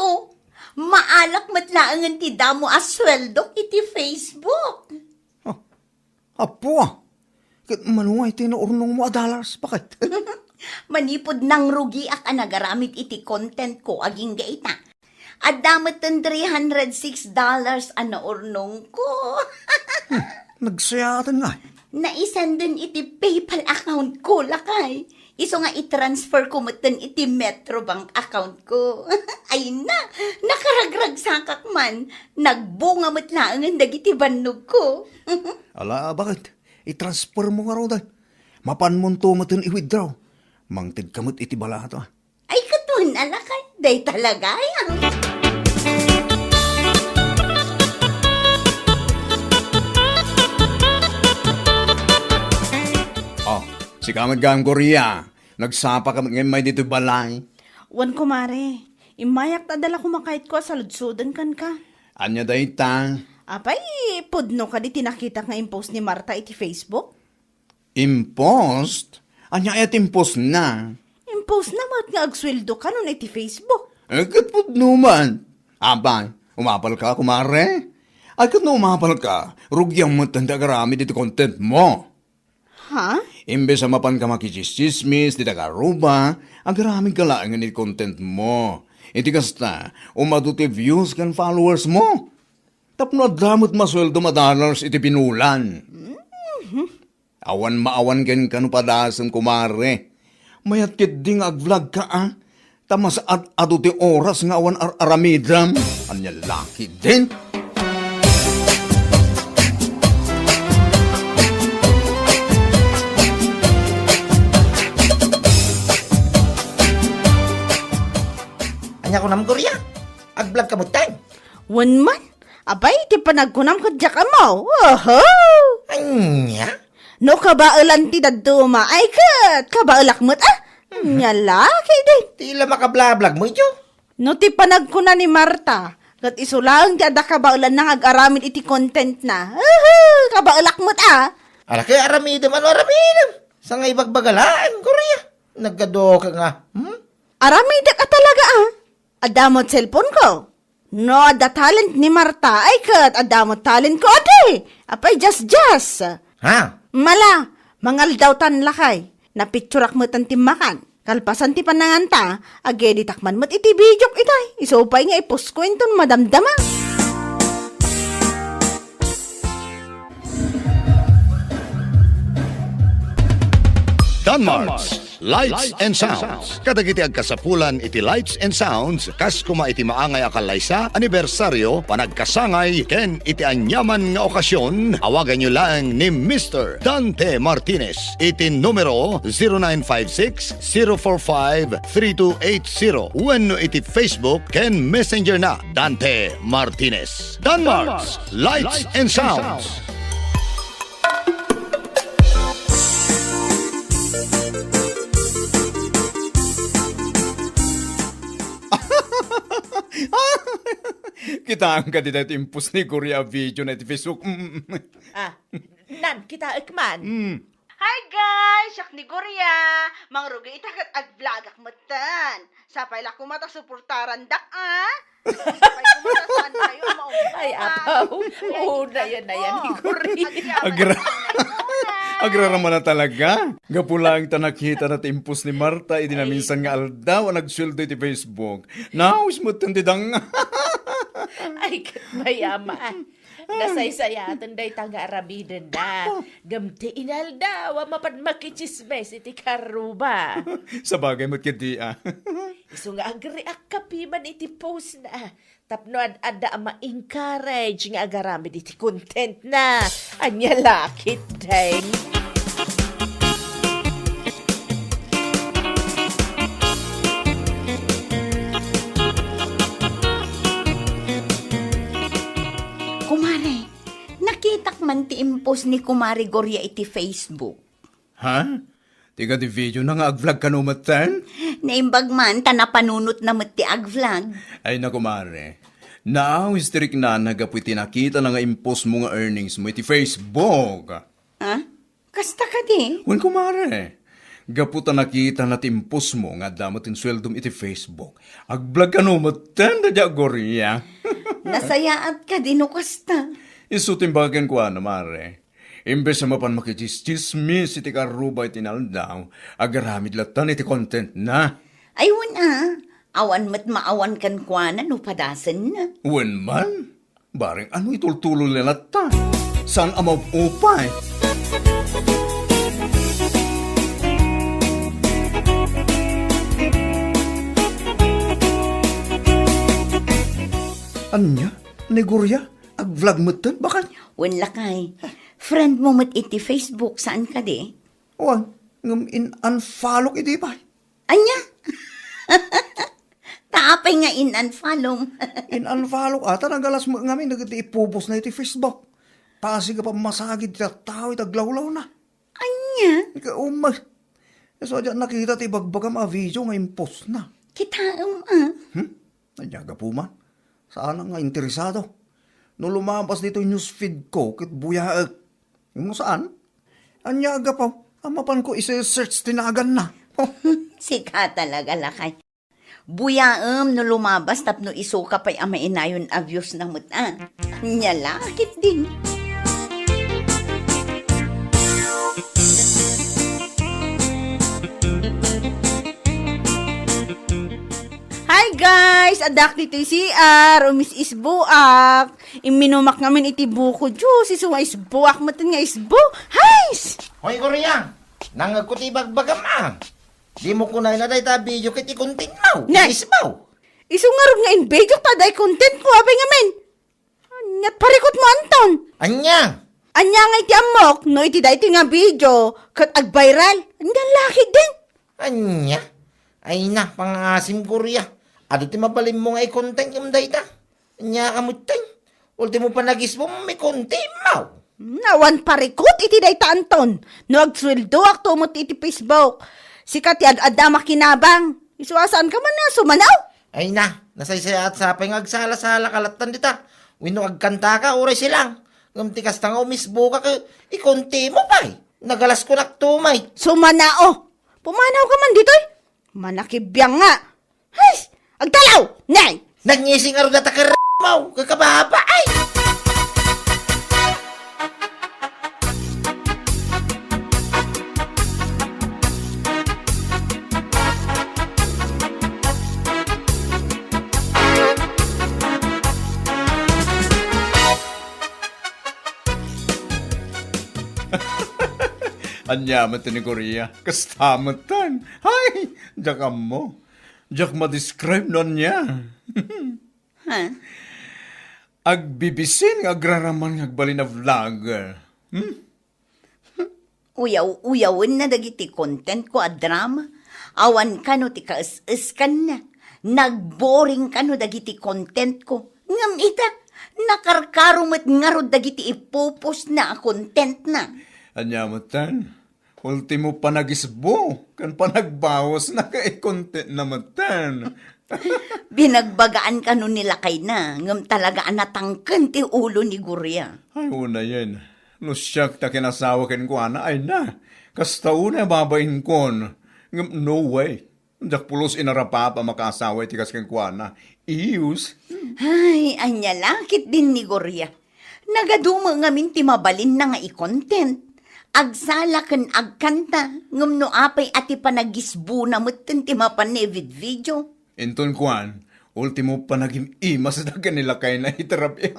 maalak matlaangan ti damo asweldo iti Facebook. Apo ah. Kat manuay tinaurnong mo a dollars. Bakit? Manipod nang rugi ak nagaramit iti content ko aging gaita. At damat ng $306 ang naurnong ko. Nagsayatan nga. Naisenden iti PayPal account ko lakay. Iso nga i-transfer ko matan iti Metrobank account ko. Ay na, nakaragragsakak man. Nagbunga matlaangan dagiti bannog ko. Ala, bakit? I-transfer mo nga raw dahil. Mapan mo to matin i-withdraw. Mangtid kamot iti bala to. Ay katun alakay, day talaga yan. Oh, si kamad gang Korea. Nagsapa ka ngayon may dito balay. Wan kumare, imayak ta dala kumakait ko sa ludsudan kan ka. Anya day ta? Apay, pudno ka di tinakita nga impost ni Marta iti Facebook? Impost? Anya ayat impost na. Impost na mat nga agsweldo ka nun iti Facebook. Katpud naman. Abay, umapal ka, kumare? Ay, kat na umapal ka, rugyang matanda karami dito content mo. Ha? Imbes sa mapan ka makichismismis, di tagaruba, agaraming kalaangan ni content mo. Iti kasta, umaduti views kan followers mo. Tapno damot masweldo $1 iti pinulan. Awan maawan ken kanu padasem kumare. Mayat ket ding ag-vlog ka ah. Tamas at aduti oras nga awan aramidam. Anya laki din. Anya ko nam Korea. Ag-vlog ka mo time. Wan man? Abay, ti panagkunam ko dyak amaw. Oho! Anya? No kabailan ti daduma. Ay kat, kabailak mo't ah. Nyalaki din. Tila makabla-vlog mo ito. No ti panagkuna ni Marta. Kat isulang ti ada kabailan nang ag-aramid iti content na. Oho! Kabailak mo't ah. Ala kaya aramidam, ano aramidam? Sa nga ibagbagalaan, Korea. Nagkado ka nga. Aramid ka talaga ah. Adamot cellphone ko. No, ada talent ni Marta. Ay kat, adamot talent ko ade. Apay, just. Ha? Mala, mangal daw tan lakay. Napicturak mo tan timakan. Kalpasan ti pananganta, agedi takman mo't iti bidyok itay. Isupay nga ipos ko inton madamdama. Danmarks Lights and Sounds. Kadagiti agkasapulan iti Lights and Sounds kas kuma iti maangay akalaysa anibersaryo panagkasangay ken iti anyaman nga okasyon awagan nyo lang ni Mr. Dante Martinez iti numero 0956-045-3280 wenno iti Facebook ken Messenger na Dante Martinez. Danmarks Lights and Sounds. Kita ang kadita impus ni Korea video na iti Facebook. Nan, kita ikman. Hi guys! Siyak ni Goria! Mangrugi itakat ag-vlog akmatan. Sapay la kumata suportaran dak ah! Sapay kumata saan kayo maumpaw. Ay, apaw. Una yan na yan ni Korea. Agrarama na talaga. Gapula ang tanakita na timpus ni Marta, idi na minsan nga aldaw ang nagsuldo iti Facebook. Naus mo tandidang. Ay, mayama. Nasaysayatan day tanga arabiden na. Gamti inal daw, mapan makichismes iti karuba. Sa bagay mo't kiti Iso nga agreak kapiman iti post na. Tapno ada ma-encourage nga agaramid iti content na. Anya lakit day. man ti impos ni Kumari Gloria iti Facebook. Ha? Tiga di video na nga ag-vlog ka numatan? Naimbag man, tanapanunot na ti ag-vlog. Ay na kumare. Naaw histerik na nagapoy tinakita na nga impos mo nga earnings mo iti Facebook. Ha? Kasta ka di? Wen kumare. Gaputa nakita na timpos mo nga damot in sweldom iti Facebook. Ag-vlog ka numatan na dya Gloria. Nasayaat ka di no kasta. Isutimbagan ko ano, mare. Imbes na mapan makichismis iti karuba iti naldaw, agaramid latan iti content na. Ay, wana. Awan mat maawan kan kuana no padasan na. Wen man, baring ano itultulo nila ta? Saan amaw upay? Anya? Negorya? Ag-vlog mo tan? Bakit? Wan lakay. Friend mo mat iti Facebook, saan ka di? Wan, ngam in-unfollow iti ba? Anya? Taapay nga in-unfollow. In-unfollow ata, nagalas mo ngamin, nagiti ipubos na iti Facebook. Pasi ka pa masagid iti tao, itaglawlaw na. Anya? Ika umay. So, dyan nakita ti bagbaga mga video nga impos na. Kita Nanyaga po man. Saan nga interesado? No lumampas dito yung newsfeed ko, kit buyaag. Yung saan? Anyaga pa. Amapan ko isa-search tinagan na. Sika talaga lakay. Buyaam no lumabas tapno isuka pa'y amainayon avyos na muta. Nyalakit din. Hi guys! Adak dito CR, umis isbuak. Iminumak namin iti buko juice, iso nga isbuak matin nga isbu. Hays! Hoy, Gloria, nangagkuti bagbagam Di mo kunay na dahi ta video kiti content mo. Nay! Isbaw. Iso nga rin nga inbedyo taday content ko, abay nga men. Anyat parikot mo, Anton. Anya? Anya nga iti amok, no iti da iti nga video, kat ag-viral. Anyan laki din. Anya? Ay na, pangasim Gloria. Ado ti mabalim mo nga i-content yung dahi ta. Anya kamutin. Ultimo pa nag-isbo mo may content mo. Nawan parikot iti da iti Anton. No agsweldo ak tumot iti Facebook. Sikat yad adda makinabang. Isuasaan ka man na, sumanaw. Ay na, nasaysaya at sapay nga agsala-sala kalatan dita. Wino agkanta ka, oray silang. Ngamtikas ta nga umisbo ka, ikonti mo pa Nagalas ko naktumay. Sumanao. Pumanaw ka man dito. Manakibiyang nga. Ay, agtalaw. Nay. Nanyising aro data ka mo, kakababa ay. Anyaman ti ni Gloria. Kastamatan. Hay! Diyak mo. Diyak ma-describe nun niya. Ha? Agbibisin agraraman ngagbali na vlog. Uyaw-uyawin na dagiti content ko a drama. Awan ka no ti kaas-as ka na. Nagboring ka no dagiti content ko. Ngam ita, nakarkarumat ngarod dagiti ipupos na a content na. Anyamatan. Ultimo pa nagisbo. Kan pa nagbawas na content na matan. Binagbagaan ka no nila kay na. Ngam talaga anatangkan ti ulo ni Gloria. Ay, una yan. No siyak ta kinasawa ken ko ana, ay na. Kasta una babayin kon. No way. Jak pulos inarapa pa makasawa iti kas ken ko ana. Ius. Ay, anya lakit din ni Gloria. Nagaduma ngamin ti mabalin na nga i-content. Agsala ken agkanta. Ngam no apay ati panagisbu na mutten ti mapanevid video. Inton kuan, ultimo pa naging imas na kanila kay na iterapi.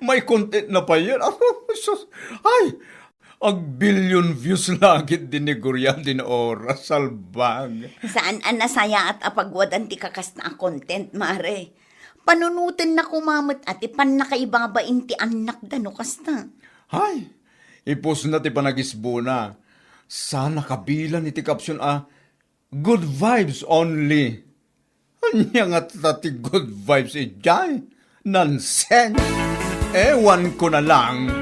May content na pa yan. Ay, ag-billion views lagit din ni Gloria din oras, salbag. Saan an nasaya at apagwadan ti kakas na content, mare? Panunutin na kumamot at ipan nakaibabain ti anak da no kasta. Hay, ipos na ti panagisbo na. Sana kabilan iti caption good vibes only. Anya nga tati good vibes ijay. Nonsense. Ewan ko na lang.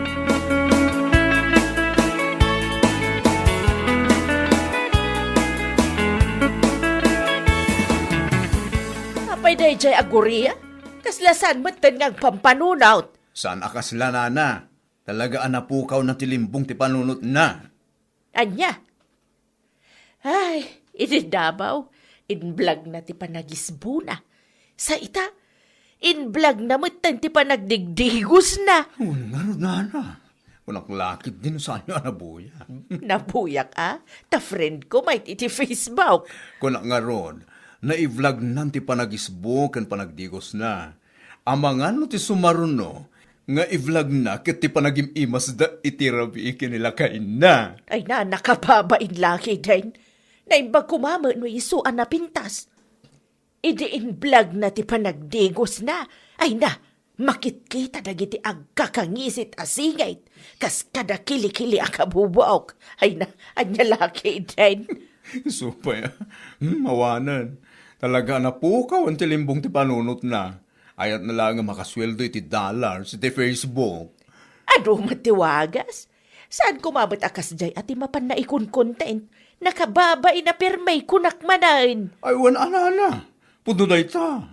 Apay day jay aguriya? Kaslasan mo ngang pampanunaw. Saan akasla nana? Talaga anapukaw na tilimbong ti panunot na. Anya? Ay, inidabaw. Inblag na ti panagisbuna. Sa ita, inblag na mutan ti panagdigdigos na. Nga nana. Kunak lakit din sa inyo anabuya. Nabuyak ta friend ko may iti Facebook. Kunak nga ron, na-i-vlog nan ti panagisbo kan panagdigos na. Amangan no ti sumaruno, nga i-vlog na ket ti panagimimas da iti rabi ikinilakain na. Ay na, nakababain laki din. Naimbag kumama no isuan na pintas. Idiin vlog na ti panagdigos na. Ay na, makitkita dagiti agkakangisit asingait. Kas kada kili-kili akabubuok. Ay na, anya laki din. Supay, mawanan. Talaga napukaw ang tilimbong ti panunot na. Ayat na lang nga makasweldo iti dollars iti Facebook. Ano matiwagas? Saan kumabot akas jay at mapan na ikon content? Nakababay na permay kunak manain. Ay, wan anana. Pududay ta.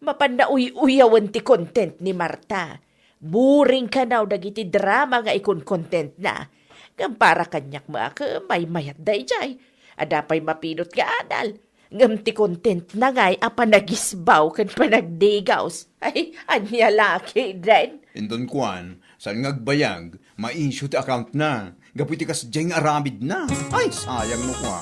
Mapan na uyawan ti content ni Marta. Buring ka na dagiti drama nga ikon content na. Ngam para kanyak maaka may mayat day jay. Adapay mapinot nga adal. Ngam ti content na ngay apanagisbaw kan panagdigaws. Ay, anya laki din. Indon kuan, saan ngagbayag, ma-issue ti account na. Gaputi kas diyang aramid na. Ay, sayang no kwa.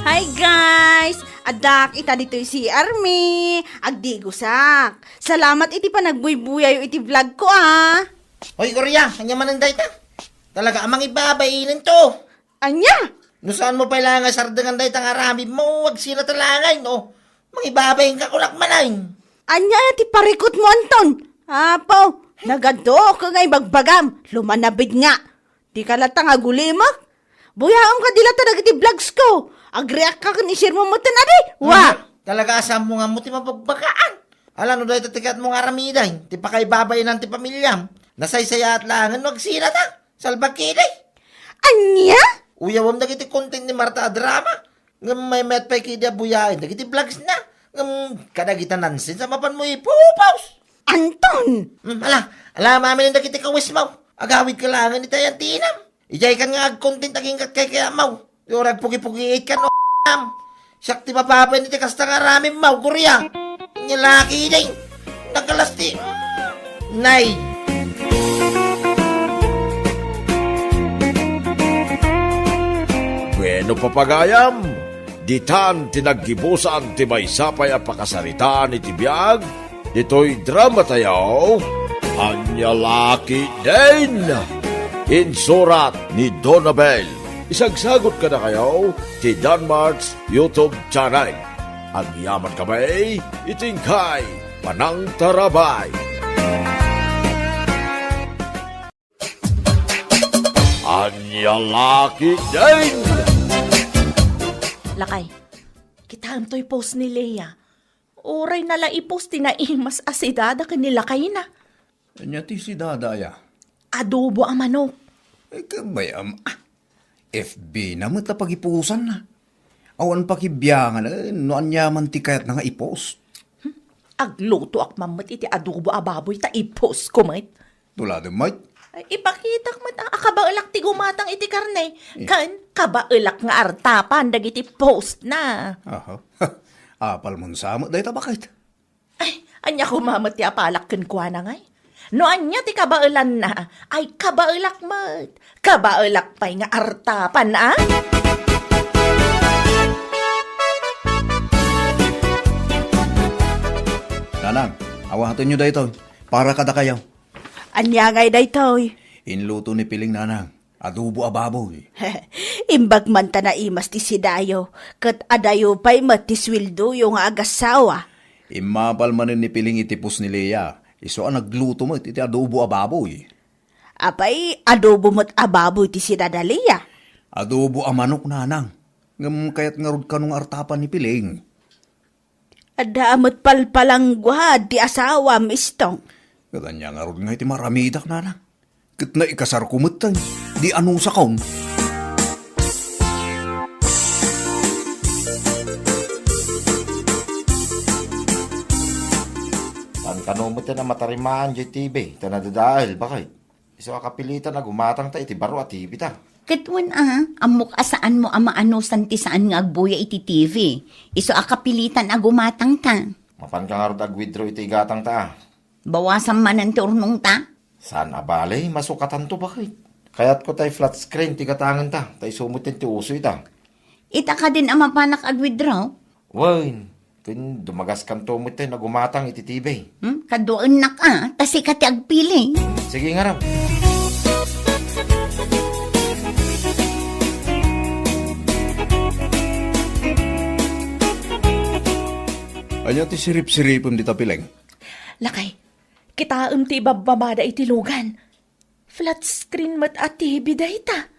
Hi guys! Adak, ita dito'y si Army. Agdigusak. Salamat iti pa nagbuybuyayo iti vlog ko Hoy, Korea, anya man ang dayta? Talaga amang ibabainin to. Anya? No saan mo pailangan sardangan dayta nga rami mo, wag sila talangay, no? Mangibabayin ka kulak manayin. Anya ti parikot mo Anton. Apaw, nagado ka ngay bagbagam. Lumanabid nga. Di ka latang agulimak. Buyaam ka dilata nagiti vlogs ko. Agreak ka kan isir mo mo tanari. Wa! Talaga asam mo nga mo ti mapagbakaan. Alam no dayta tikat mo nga ramiday, ti pakaibabayin ng ti pamilyam. Nasaysaya at langan, wag sila ta. Salbag kiday. Anya? Uyawam na kiti content ni Marta drama. Ngam may met pa'y kida buyain. Nagiti vlogs na. Ngam kadagita nansin sa mapan mo ipupaus. Anton! Ala mamin na kiti kawis mau. Agawid ka langan ni tayan tinam. Ijay kan nga ag-content aging kat kay kaya mau. Yorag pugi-pugi ka no am. Siyak ti mapapay ni ti kasta nga ramin mau, Korea. Nyalaki day. Nakalasti. Nay. Bueno papagayam, ditan tinaggibusan ti maysapay a pakasarita ni tibiyag, dito'y drama tayaw, anya laki din. Insurat ni Donabel. Isagsagot ka na kayo ti Danmarks YouTube channel. Ang yaman kamay, itingkay, panang tarabay. Anya laki din. Lakay, kita to'y post ni Leia. Oray na lang ipost ti naimas asidada kanilakay na. Anya ti si dadaya. Adobo ang manok. Kabayam, FB na mo tapagipusan na. Awan pakibiyangan, no anyaman ti kayat na nga i-post. Agluto ak mamot iti adobo ababoy ta i-post ko mait. Tulad mate. Ipakita mo ta kabaelak ti gumatang iti karne. Kan kabaelak nga artapan dagiti post na. Aha. Apal mo sa mo, dahi tabakit. Ay, anya kumamot ti apalak ken kwa na ngay. No anya ti kabaelan na, ay kabaelak mat. Kabaelak pa'y nga artapan na. Nanang, awahaton nyo dayto. Para kada kayo. Anya ngay daytoy. Inluto ni Piling nanang. Adobo ababoy. Imbag man ta na imas ti sidayo. Kat adayo pa'y matiswildo yung agasawa. Imapal manin ni Piling itipos ni Leia. Iso ang nagluto mo iti adobo ababoy. Apay, adobo mo't ababoy ti sinadaliya. Adobo a manok nanang. Ngam kayat nga rod ka nung artapan ni Piling. Adamot palpalang guhad ti asawa, mistong. Katanya nga ron nga iti maramidak na na. Kat na ikasar kumutang, di anong sakong. Tan kanumot na matarimaan dyan TV, tanadadahil, bakit? Iso akapilitan na gumatang ta iti baro at TV ta. Katwan amok asaan mo amaano ti saan nga agbuya iti TV. Iso akapilitan agumatang ta. Mapan ka nga ron agwidro iti gatang ta. Bawasan man ang turnong ta. Saan abalay, masukatan to bakit? Kaya't ko tay flat screen ti katangan ta, tay sumutin ti uso ita. Ita ka din ang mapanak agwithdraw. Wain, kun dumagas kan to mo tayo na gumatang iti TV. Kadoon na ka, tasi ka ti agpili. Sige nga raw. Anya ti sirip-siripon di tapileng. Lakay, kita ti bababada iti lugan. Flat screen mat at TV dayta.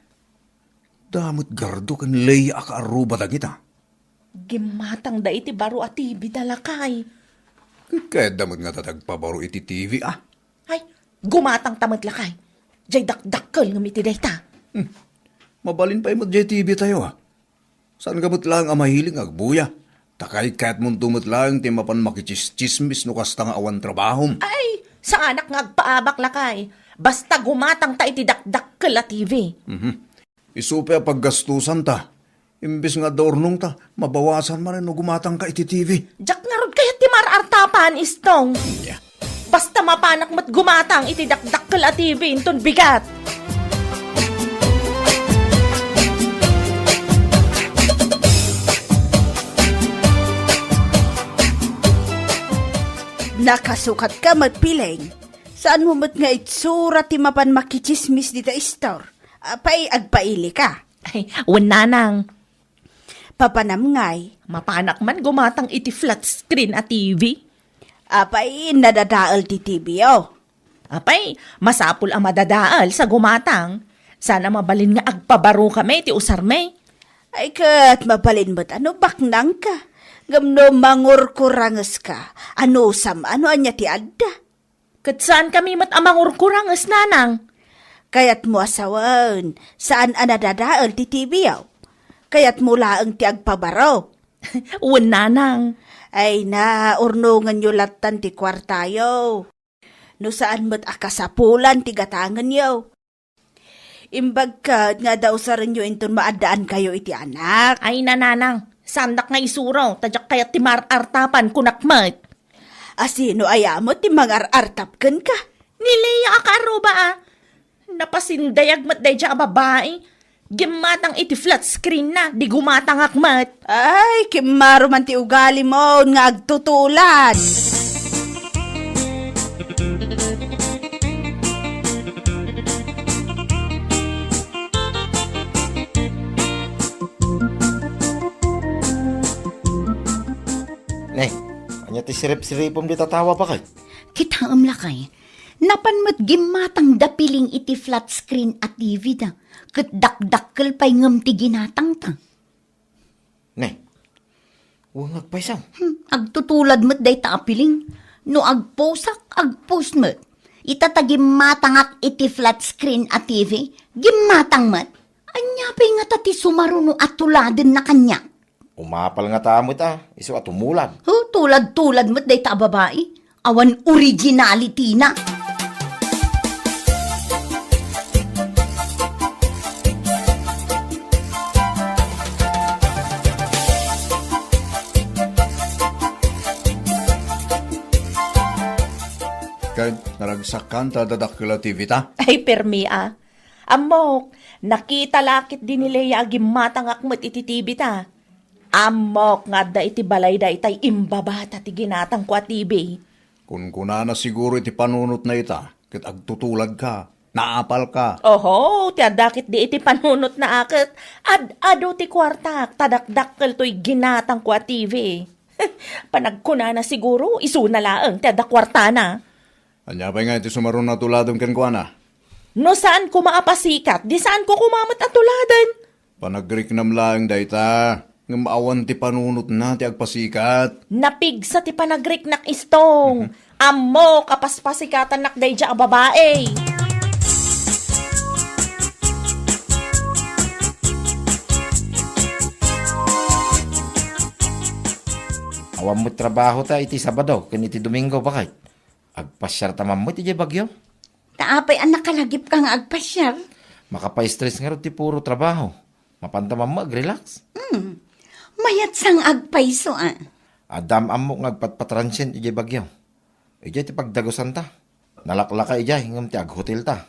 Damot gardo kan lay akaaruba da kita. Gimatang da iti baro at TV dalakay. Kaya damot nga tatagpabaro iti TV Ay, gumatang tamat lakay. Jay dakdakkel ng iti dayta. Mabalin pa mo TV tayo Saan gamot lang ang mahiling agbuya? Takay kahit mong tumot lang ti mapan makichismismis no kasta nga awan trabahom. Ay, sa anak nga agpaabak lakay. Basta gumatang ta iti dakdakkel at TV. Isupe paggastusan ta. Imbis nga dornong ta, mabawasan man no gumatang ka iti TV. Jak nga rod kaya ti marartapan istong. Yeah. Basta mapanak mat gumatang iti dakdakkel at TV inton bigat. Nakasukat ka matpiling. Saan mo mat nga itsura ti mapan makichismis dita istor? Apay agpaili ka. Ay, wananang. Papanamngay. Mapanak man gumatang iti flat screen at TV. Apay nadadaal ti TV Apay, masapul ang madadaal sa gumatang. Sana mabalin nga agpabaro kami iti usarme. Ay kat mapalin mo't ano baknang ka. Gamno mangurkurangas ka. Ano anya ti adda. Kat saan kami mat amang urkurangas nanang? Kayat mo asawan, saan anadadaal ti TV Kayat mo laang ti agpabaro. Nanang. Ay na, urnungan nyo latan ti kwartayo. No saan mo't akasapulan ti gatangan yo. Imbag ka nga daw sa rin nyo inton maadaan kayo iti anak. Ay nananang, sandak nga isuraw, tadyak kaya ti marartapan kunakmat. Asino ayamo ti mangarartap ken ka? Nileya akaro ba Napasindayag mat day dya babae. Gimatang iti flat screen na, di gumatang akmat. Ay, kimaro man ti ugali mo nga agtutulan. Nay, anya ti sirip-siripom di tatawa pa kay? Kita lakay. Napanmat gimatang dapiling iti flat screen at TV da. Kat dakdakkel pa'y ngam ti ginatang ta. Nay, huwag nagpaisaw. Agtutulad mo't day ta apiling. No agposak, agpost mo't. Itatagim matangak iti flat screen at TV. Gimatang mat. Anya pa'y nga tati sumaruno at tuladin na kanya. Umapal nga tamot iso at umulan. Tulad-tulad mo't day ta babae. Awan originality na. Kaya naragsakan ta dadakila TV ta. Ay, permi Amok, nakita lakit din nila agimatang akmat iti TV ta. Amok nga da iti balay da itay imbabata ti ginatang kwa TV. Kung na siguro iti panunot na ita, kit agtutulad ka, naapal ka. Oho, ti adakit di iti panunot na akit. Ado ti kwartak, tadakdakkel to'y ginatang kwa TV. Panagkuna na siguro, isuna laang, ti adakwarta na. Anya pa nga iti sumaron na tuladong kenkwana. No saan ko maapasikat, di saan ko kumamat at tuladan. Panagriknam lang dayta. Nga maawan ti panunot na ti agpasikat. Napigsa ti panagrik istong. Ammo, kapaspasikatan nakday dya a babae. Awan mo trabaho ta iti Sabado, iti Domingo bakit? Agpasyar tamam mo iti bagyo. Taapay ang nakalagip ka nga agpasyar. Makapa-stress nga ro ti puro trabaho. Mapantamam mo ag-relax. Mayat sang agpayso Adam amo nga agpatpatransient iti bagyo. Iti ti pagdagosan ta. Nalaklaka ijay ngam ti ag-hotel ta.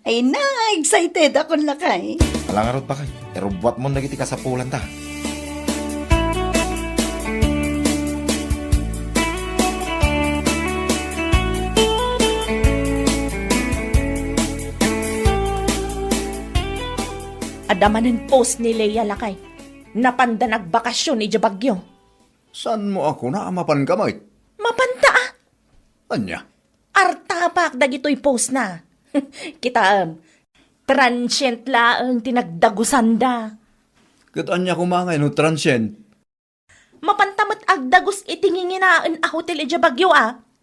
Ay na, excited ako lakay. Alangarot bakit? Erubwat mo nagiti kasapulan ta. Adamanan post ni Leia lakay. Napanda nagbakasyon iti bagyo. Saan mo ako na amapan kamay? Mapanta Anya? Artapak dagitoy post na. Kita transient laang tinagdagusan da. Kat anya kumangay no transient. Mapantamat agdagos itinginginaan a hotel iti bagyo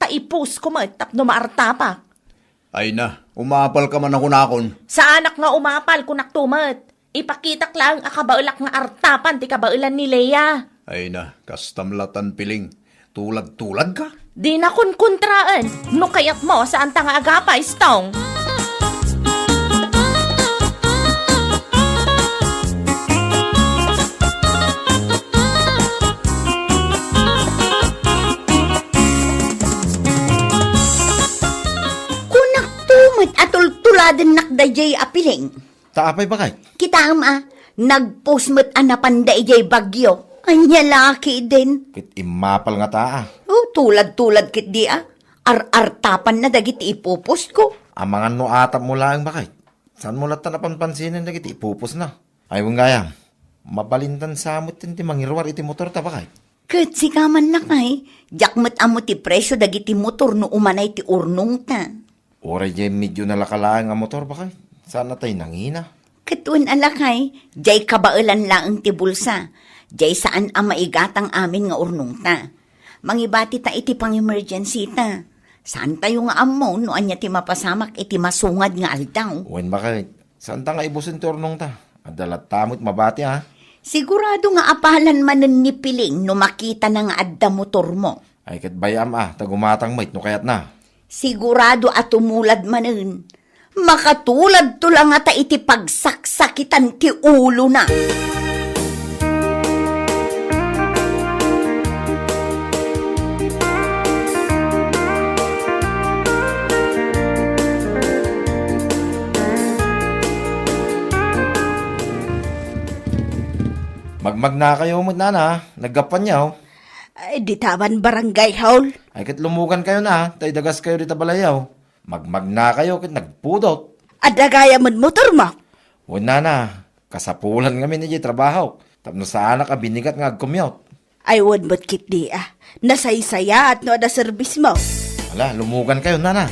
Taipos ko tapno maartapak. Ay na, umapal ka man ako nakon. Sa anak nga umapal kunak tumat. Ipakitak lang akabaulak nga artapan ti kabaulan ni Leia. Ay na, kastamlatan piling. Tulad-tulad ka? Di na kun kontraan. No kayat mo saan ta nga agapa istong. Kunak tumot atol tuladen nakdayjay apiling. Taapay bakit? Kita nagpost mo't anapanda ijay bagyo. Anya laki din. Kit imapal nga taa. Tulad-tulad kit di Ar-artapan na dagiti ipopost ko. Ang mga no atap mo lang bakit? Saan mo lata napanpansinin dagiti ipupos na? Ay mong gayang, mabalintan sa amot ti mangirwar iti motor ta bakit? Kat si kaman lakay, jak mo't amo ti presyo dagiti motor no umanay ti urnong ta. Oray jay medyo nalakalaan ang motor bakit? Saan na tayo nangina? Katun alakay, jay kabailan lang ti bulsa. Jay saan ang maigatang amin nga urnong ta. Mangibati ta iti pang-emergency ta. Saan tayo nga amo no anya ti mapasamak iti masungad nga aldaw. Wen bakit? Saan ta nga ibusin ti ornong ta? Adalat tamot mabati Sigurado nga apalan manen ni Piling no makita na nga adda motor mo. Ay kat bayam tagumatang mait no kayat na. Sigurado at tumulad manen. Makatulad to lang ata iti pagsaksakitan ti ulo na. Magmag na kayo mo na, naggapan niyaw. Ay, di taman barangay hall. Ay kat lumugan kayo na, tay dagas kayo dita balayaw. Magmag na kayo kat nagpudot. Adagaya man motor mo. Wala na, kasapulan kami ni trabaho. Tapno sa anak binigat nga agkumyot. Ay, wad mo't kit di Nasaysaya at no ada service mo. Wala, lumugan kayo na.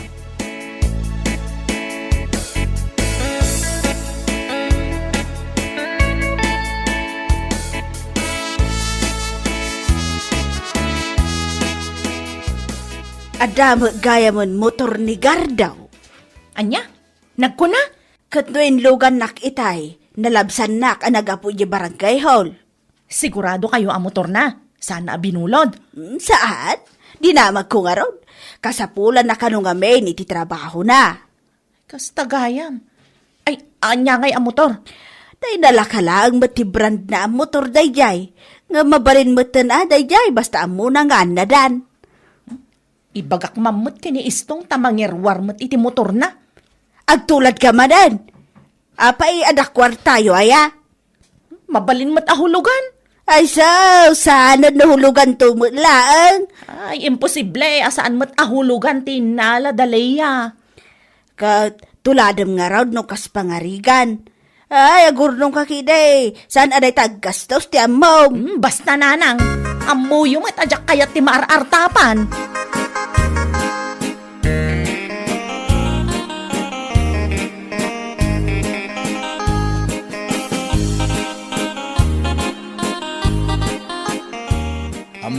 Adam gaya mon motor ni Gardaw. Anya? Nagkuna? Katnoin lugan nak itay, nalabsan nak ang nagapu di barangay hall. Sigurado kayo ang motor na. Sana binulod. Saan? Di na magkungarod. Kasapulan na kanungamin iti trabaho na. Kastagayam. Ay, anya ngay ang motor. Day nalakalang mati brand na ang motor dayjay. Nga mabalin mo na dayjay basta amo na nga nadan. Ibagak mamut ka ni istong tamangirwar mo't iti motor na. Agtulad ka manan. Apay adakwar tayo aya. Mabalin mo't ahulugan. Ay sana nahulugan tumutlaan. Ay, imposible. Asaan mo't ahulugan tinala daleya. Tuladam nga raw no kas pangarigan. Ay, agurnong kakiday. Saan aday taggastos ti amom? Basta nanang. Amuyo mo't adyak kayat ti maarartapan.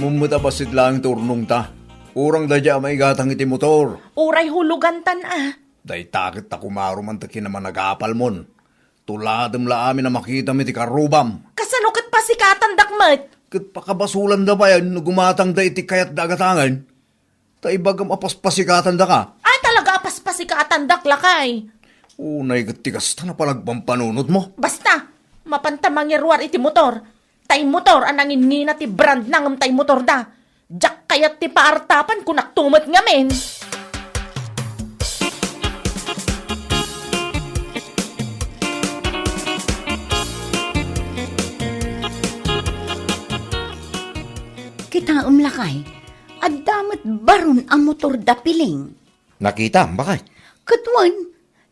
Mummuta basit lang turnong ta. Urang da dya may gatang iti motor. Uray hulugantan Day takit ta kumaro man taki naman nag-aapal mon. Tuladem la amin na makita mi ti karubam. Kasano kat pasikatan dakmet? Kat pakabasulan da ba yan, no gumatang da iti kayat dagatangan. Ta ibagam apaspasikatan da ka. Ay talaga paspasikatan daklakay. Unay gatikas ta na palagpampanunod mo. Basta, mapantamang irwar iti motor. Tay motor anangin ngina ti brand nangam tay motor da. Jak kayat ti paartapan kung naktumat ngamin. Kita lakay, adamat baron ang motor da piling. Nakita, bakit? Katwan,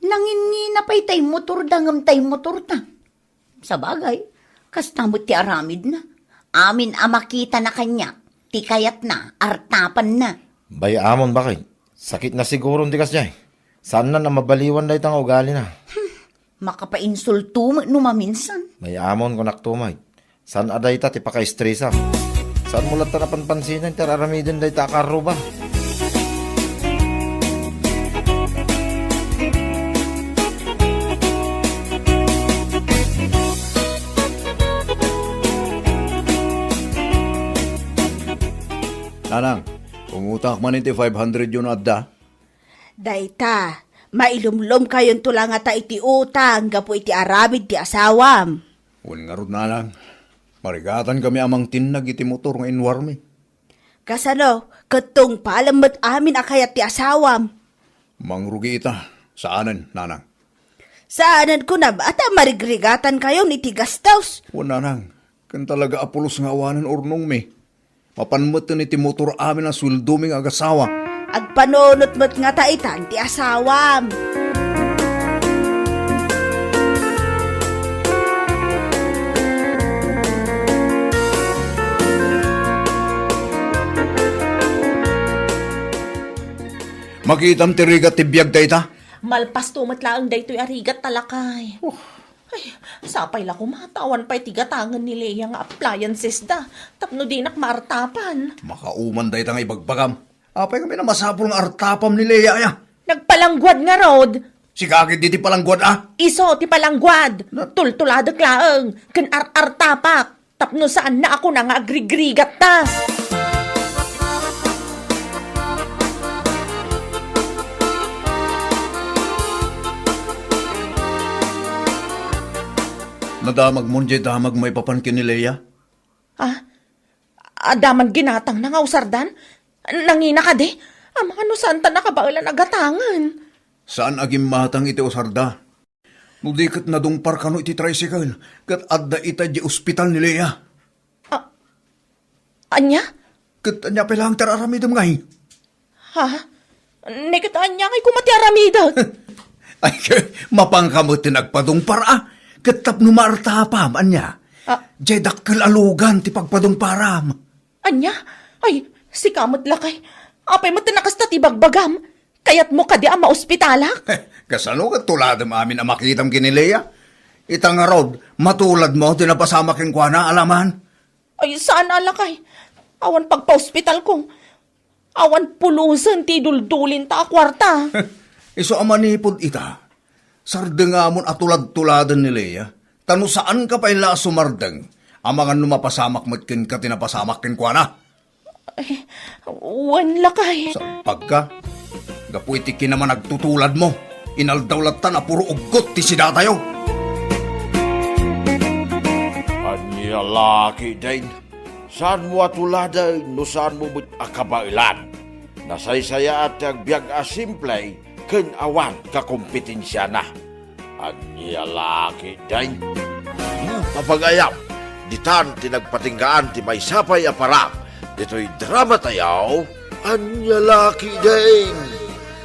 nangingina pa'y tay motor da ngam tay motor ta. Sa bagay, kastamot ti aramid na. Amin makita na kanya, ti kayat na, artapan na. Bayamon, bakit? Sakit na siguro di kasya. Saan na mabaliwan na itang ugali na? Makapainsulto no maminsan. Bayamon ko naktumay. Saan aday ta ti paka-stressa? Saan mo lang ta napanpansinan ti aramidin day ta karo ba? Nanang, umutak man iti 500 yun adda. Dayta, mailumlom kayon tulang ata iti utang, gapo iti arabid ti asawam. Wan nga rod nanang. Marigatan kami amang tinag iti motor nga inwarmi. Kasano, katong palamat amin akayat ti asawam. Mangrugi ita. Saanan, nanang? Saanan ko na ba ata marigrigatan kayo ni ti gastaws? Wan nanang. Kan talaga apulos nga awanan urnong mi. Mapanmutan iti motor amin na sulduming agasawa. Agpanunot mo't nga taitan ti asawam. Makitam ti rigat ti biyag dayta. Malpas tumat laang daytoy arigat talakay. Ay, sapay la kumatawan pa'y tigatangan ni Leia nga appliances da. Tapno di nak maartapan. Makauman dayta nga ibagbagam. Apay kami na masapol nga artapam ni Leia ya. Nagpalangguad nga rod. Sigagid di ti palanggwad Iso ti palangguad. Tultuladag laang. Kan artapak. Tapno saan na ako na nga agrigrigat ta. Nadamag mo dyan damag may papankin ni Leia. Adaman ginatang na nga usardan. Nangina ka de. Mga no santa nakabailan agatangan. Saan agim matang iti usarda? Mudikat na dungpar kano iti tricycle. Kat adda ita di ospital ni Leia. Anya? Kat anya pelang teraramidam ngay. Nekit anya kay kumati aramidot. Ay, mapangkamot tinagpadungpar Kat numartapam, anya. Diyay dakkel alugan ti pagpadungparam. Anya? Ay, si kamot lakay. Apay mo tinakasta ti bagbagam. Kayat mo ka di ang maospitalak. Kasano ka tuladam amin ang makitam kinileya? Itang rod, matulad mo, tinapasama king kwa na alaman. Ay, saan alakay? Awan pagpa-ospital ko. Awan pulusan ti duldulin ta kwarta. Iso amanipod ita. Sardengamon at tulad-tuladan ni Leia. Tano saan ka pa ila sumardeng? Ang mga numapasamak matkin ka tinapasamak kin kwa na. Ay, wan lakay. Sa pagka, gapuiti naman nagtutulad mo. Inaldawlatan na puro ugot ti sidatayo. Anya laki din. Saan mo atuladan no saan mo akabailan? Nasaysaya at agbyag simple ken awan kakompetensya na. Anya laki din. Papagayam, ditan tinagpatinggaan ti may sapay aparam. Dito'y drama tayaw, anya laki din.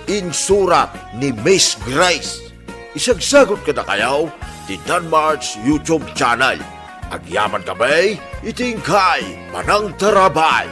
Insurat ni Miss Grace. Isagsagot ka na kayaw ti Danmar's YouTube channel. Agyaman kami, itingkay, manang tarabay.